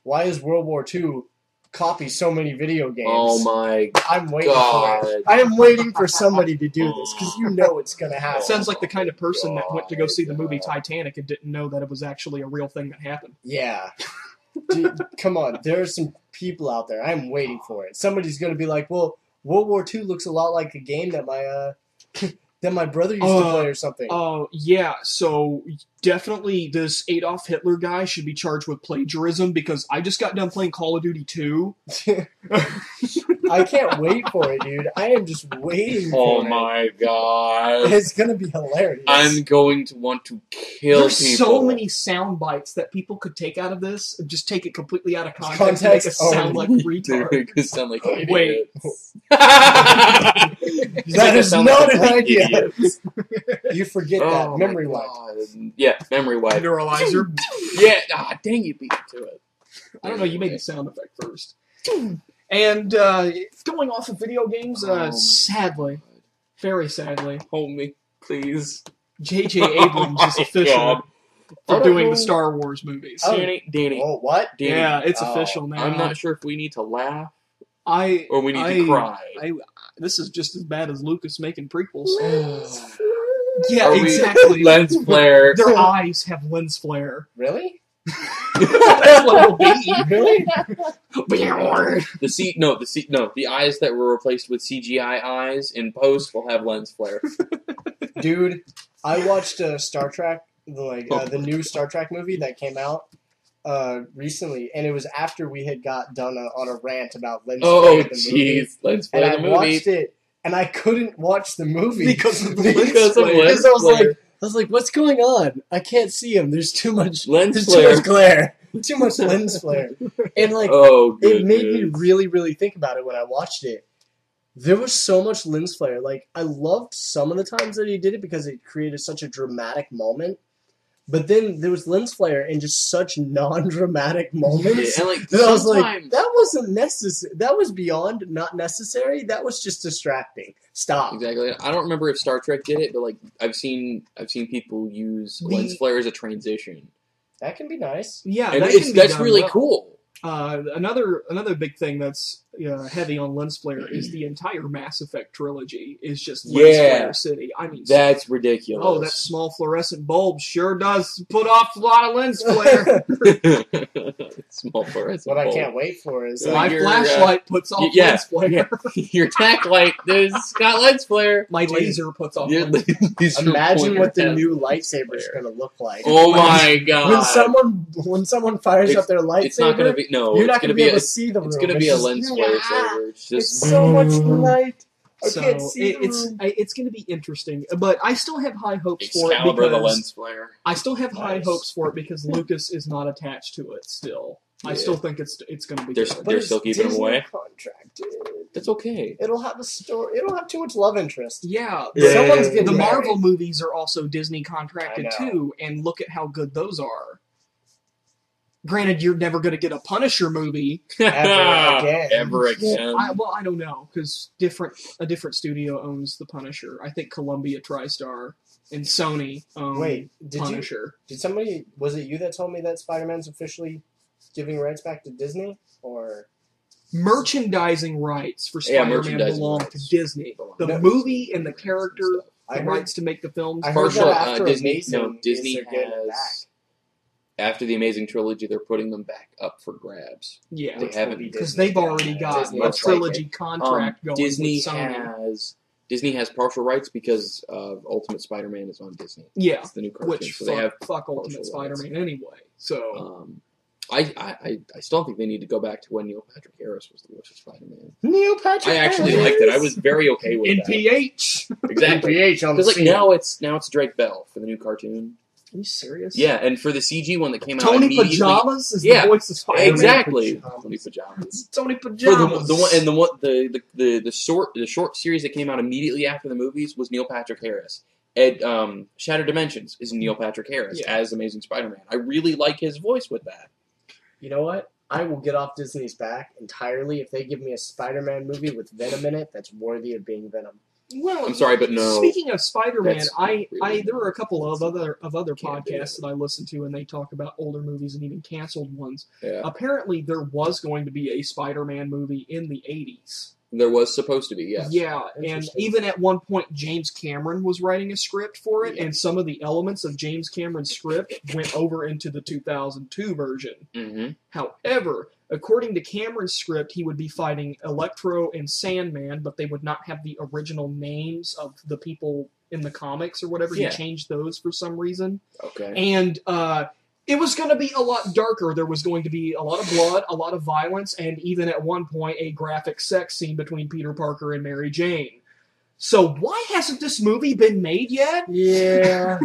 why is World War II? Copy so many video games. Oh my I'm waiting for it. I am waiting for somebody to do this because it's gonna happen. It sounds like the kind of person that went to go see the movie Titanic and didn't know that it was actually a real thing that happened. Yeah. Dude, come on. There are some people out there. I'm waiting for it. Somebody's gonna be like, well, World War II looks a lot like a game that my brother used to play or something. Oh, yeah. So definitely this Adolf Hitler guy should be charged with plagiarism because I just got done playing Call of Duty 2. I can't wait for it, dude. I am just waiting for it. Oh my god. It's going to be hilarious. I'm going to want to kill There's people. so many sound bites that people could take out of this and just take it completely out of context and make us sound like retards. Make us sound like idiots. Wait. That is not an idea. You forget that. Memory wipe. Yeah, memory wipe. Neuralizer. Yeah. Ah, dang, you beat me to it. I don't know, you made the sound effect first. And going off of video games, sadly, very sadly, hold me, please. J.J. Abrams is official for doing the Star Wars movies. Danny. Oh, what? Danny. Yeah, it's official now. I'm not sure if we need to laugh or we need to cry. This is just as bad as Lucas making prequels. Yeah, exactly. Lens flare. Their eyes have lens flare. Really? That's what it'll be. Really? The eyes that were replaced with CGI eyes in post will have lens flare. Dude, I watched Star Trek, the new Star Trek movie that came out recently, and it was after we had got done on a rant about lens flare. Oh, jeez, lens flare. And I watched it, and I couldn't watch the movie because of lens flare. Because I was like, what's going on? I can't see him. There's too much lens flare. Too much glare. Too much lens flare. And it made me really, really think about it when I watched it. There was so much lens flare. Like, I loved some of the times that he did it because it created such a dramatic moment. But then there was lens flare in just such non-dramatic moments. Yeah, and I was like, that wasn't necessary. That was beyond not necessary. That was just distracting. Stop. Exactly. I don't remember if Star Trek did it, but I've seen people use lens flare as a transition. That can be nice. Yeah, and that's really cool. Another big thing that's heavy on lens flare is the entire Mass Effect trilogy is just lens flare city. I mean, that's ridiculous. Oh, that small fluorescent bulb sure does put off a lot of lens flare. Small fluorescent. What I can't wait for is my flashlight puts off lens flare. Yeah. Your tack light has got lens flare. My laser puts off lens flare. Imagine what the new lightsaber is going to look like. Oh my god! When someone fires up their lightsaber, it's not going to be. No, you're not going to be able to see the room. It's going to be a lens flare saber. It's so much light. I can't see it's going to be interesting, but I still have high hopes for it because the lens flare. I still have high hopes for it because Lucas is not attached to it still. Yeah. I still think it's going to be. They're still keeping him away. Contracted. That's okay. It'll have a story. It'll have too much love interest. Yeah. Someone's getting the married. Marvel movies are also Disney contracted too, and look at how good those are. Granted, you're never going to get a Punisher movie ever again. I don't know because a different studio owns the Punisher. I think Columbia TriStar and Sony own Punisher. Was it you that told me that Spider-Man's officially giving rights back to Disney, or merchandising rights for Spider-Man belong to Disney? The movie and the character, the rights to make the films. I heard that after Disney has. After the Amazing Trilogy, they're putting them back up for grabs. Yeah, they haven't because they've already got a trilogy contract going. Disney with Sony. Disney has partial rights because Ultimate Spider-Man is on Disney. Yeah, it's the new cartoon. Fuck Ultimate Spider-Man anyway. So I still think they need to go back to when Neil Patrick Harris was the voice of Spider-Man. Neil Patrick I actually Harris. liked it. I was very okay with that. NPH. Exactly. NPH on the Because scene. now it's Drake Bell for the new cartoon. Are you serious? Yeah, and for the CG one that came out Tony immediately. Pajamas is the voice of Spider-Man. Exactly. Tony Pajamas. Tony Pajamas. For the short series that came out immediately after the movies was Neil Patrick Harris. Shattered Dimensions is Neil Patrick Harris as Amazing Spider-Man. I really like his voice with that. You know what? I will get off Disney's back entirely if they give me a Spider-Man movie with Venom in it that's worthy of being Venom. Well, I'm sorry, but no. Speaking of Spider-Man, Really there were a couple of other podcasts that I listened to, and they talk about older movies and even canceled ones. Yeah. Apparently, there was going to be a Spider-Man movie in the 80s. There was supposed to be, yes. Yeah, and even at one point, James Cameron was writing a script for it, and some of the elements of James Cameron's script went over into the 2002 version. Mm-hmm. However, according to Cameron's script, he would be fighting Electro and Sandman, but they would not have the original names of the people in the comics or whatever. Yeah. He changed those for some reason. Okay. And it was going to be a lot darker. There was going to be a lot of blood, a lot of violence, and even at one point a graphic sex scene between Peter Parker and Mary Jane. So why hasn't this movie been made yet? Yeah.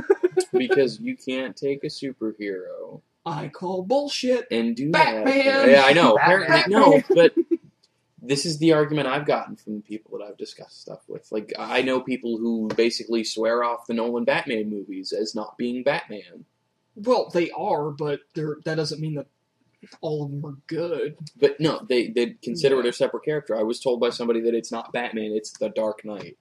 Because you can't take a superhero I call bullshit. and do Batman! that. Yeah, I know. Batman! Apparently, no, but this is the argument I've gotten from the people that I've discussed stuff with. Like, I know people who basically swear off the Nolan Batman movies as not being Batman. Well, they are, but that doesn't mean that all of them are good. But no, they consider it a separate character. I was told by somebody that it's not Batman, it's the Dark Knight.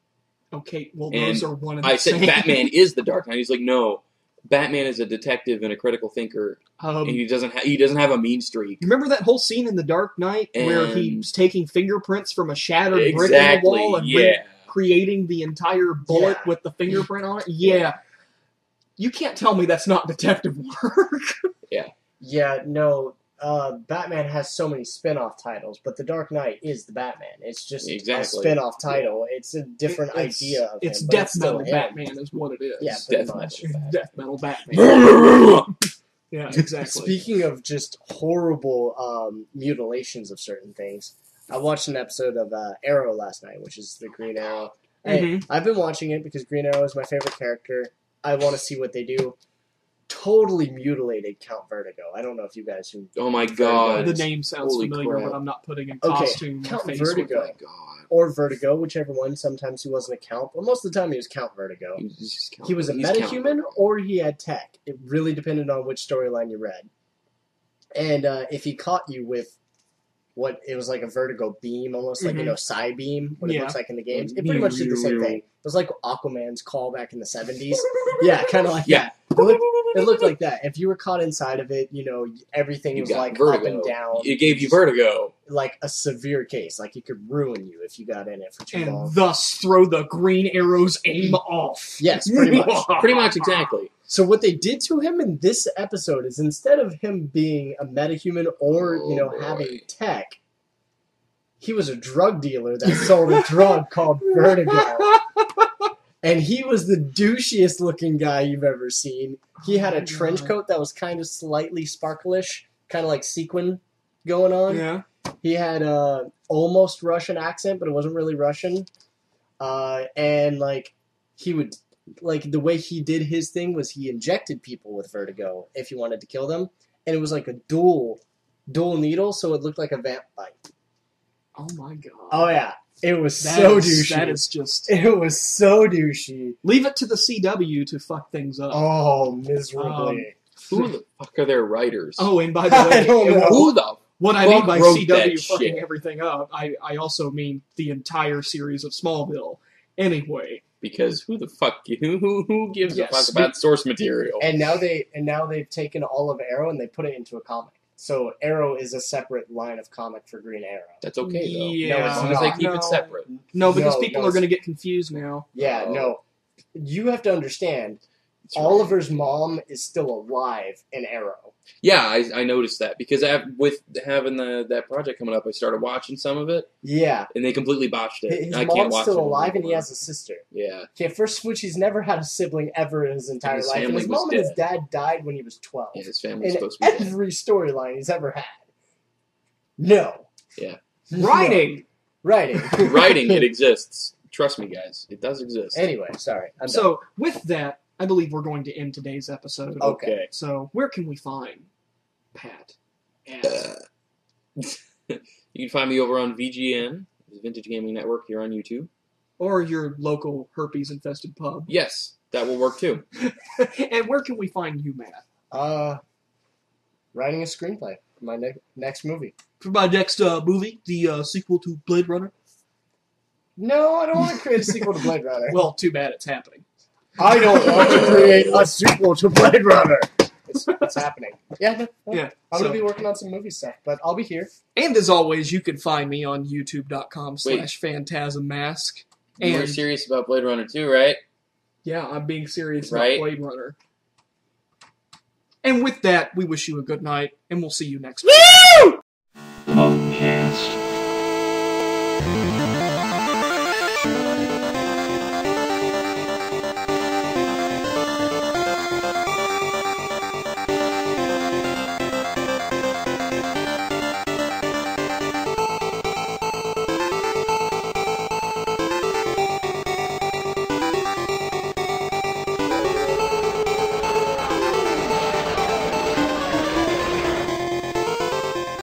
Okay, well, And those are one and the I said same. Batman is the Dark Knight. He's like, no, Batman is a detective and a critical thinker. And he doesn't have a mean streak. Remember that whole scene in The Dark Knight where And- he's taking fingerprints from a shattered brick in the wall and creating the entire bullet with the fingerprint on it? Yeah. You can't tell me that's not detective work. Yeah, no. Batman has so many spin-off titles, but The Dark Knight is the Batman. It's just a spin-off title. It's a different idea of it's him. Death Metal Batman is what it is. Yeah, Death much. Death Metal Batman. Yeah, exactly. Speaking of just horrible mutilations of certain things, I watched an episode of Arrow last night, which is the Green Arrow. Hey, I've been watching it because Green Arrow is my favorite character. I want to see what they do. Totally mutilated Count Vertigo. I don't know if you guys who. Oh my god. The name sounds familiar, but I'm not putting a costume Count face Vertigo. with it. Or Vertigo, whichever one. Sometimes he wasn't a Count, but most of the time he was Count Vertigo. He was a metahuman or he had tech. It really depended on which storyline you read. And if he caught you with what it was like a Vertigo beam, almost like, Psy beam, what it looks like in the games, it pretty much did the same thing. It was like Aquaman's call back in the 70s. Yeah, kind of like that. It looked like that. If you were caught inside of it, everything was like vertigo. Up and down. It gave you vertigo. Like a severe case. Like it could ruin you if you got in it for too long. And thus throw the Green Arrow's aim off. Yes, pretty much. Pretty much, exactly. So what they did to him in this episode is instead of him being a metahuman or, having tech, he was a drug dealer that sold a drug called Vertigo. And he was the douchiest looking guy you've ever seen. He had a trench coat that was kind of slightly sparklish, kind of like sequin going on. Yeah. He had a almost Russian accent, but it wasn't really Russian. And he would, the way he did his thing was he injected people with vertigo if he wanted to kill them. And it was like a dual needle, so it looked like a vamp bite. Oh my god. Oh yeah. It was so douchey. That is just... It was so douchey. Leave it to the CW to fuck things up. Oh, miserably. Who the fuck are their writers? Oh, and by the way... I don't know. Who the What I mean by wrote CW that fucking shit? everything up, I also mean the entire series of Smallville. Anyway. Because who the fuck... Who gives a fuck about source material? And now they've taken all of Arrow and they put it into a comic. So Arrow is a separate line of comic for Green Arrow. That's okay, though. Yeah. As long as they keep it separate. No, because people are going to get confused now. Yeah, no. You have to understand, Oliver's mom is still alive in Arrow. Yeah, I noticed that because with having that project coming up, I started watching some of it. Yeah. And they completely botched it. His I mom's can't watch still it alive, and anymore. he has a sister. Yeah. Okay, first Switch, he's never had a sibling ever in his entire life. And his mom and his dad died when he was 12. Yeah, his family's supposed to be dead. Every storyline he's ever had. No. Yeah. Writing! Writing. Writing, it exists. Trust me, guys. It does exist. Anyway, sorry. I'm so, with that, I believe we're going to end today's episode. Okay. So, where can we find Pat? You can find me over on VGN, the Vintage Gaming Network, here on YouTube. Or your local herpes-infested pub. Yes, that will work too. And where can we find you, Matt? Writing a screenplay for my next movie. For my next movie, the sequel to Blade Runner? No, I don't want to create a sequel to Blade Runner. Well, too bad it's happening. I don't want to create a sequel to Blade Runner. It's happening. Yeah. I'm going to be working on some movie stuff, but I'll be here. And as always, you can find me on youtube.com/phantasmmask. You were serious about Blade Runner 2, right? Yeah, I'm being serious about Blade Runner. And with that, we wish you a good night, and we'll see you next week. PWNcast.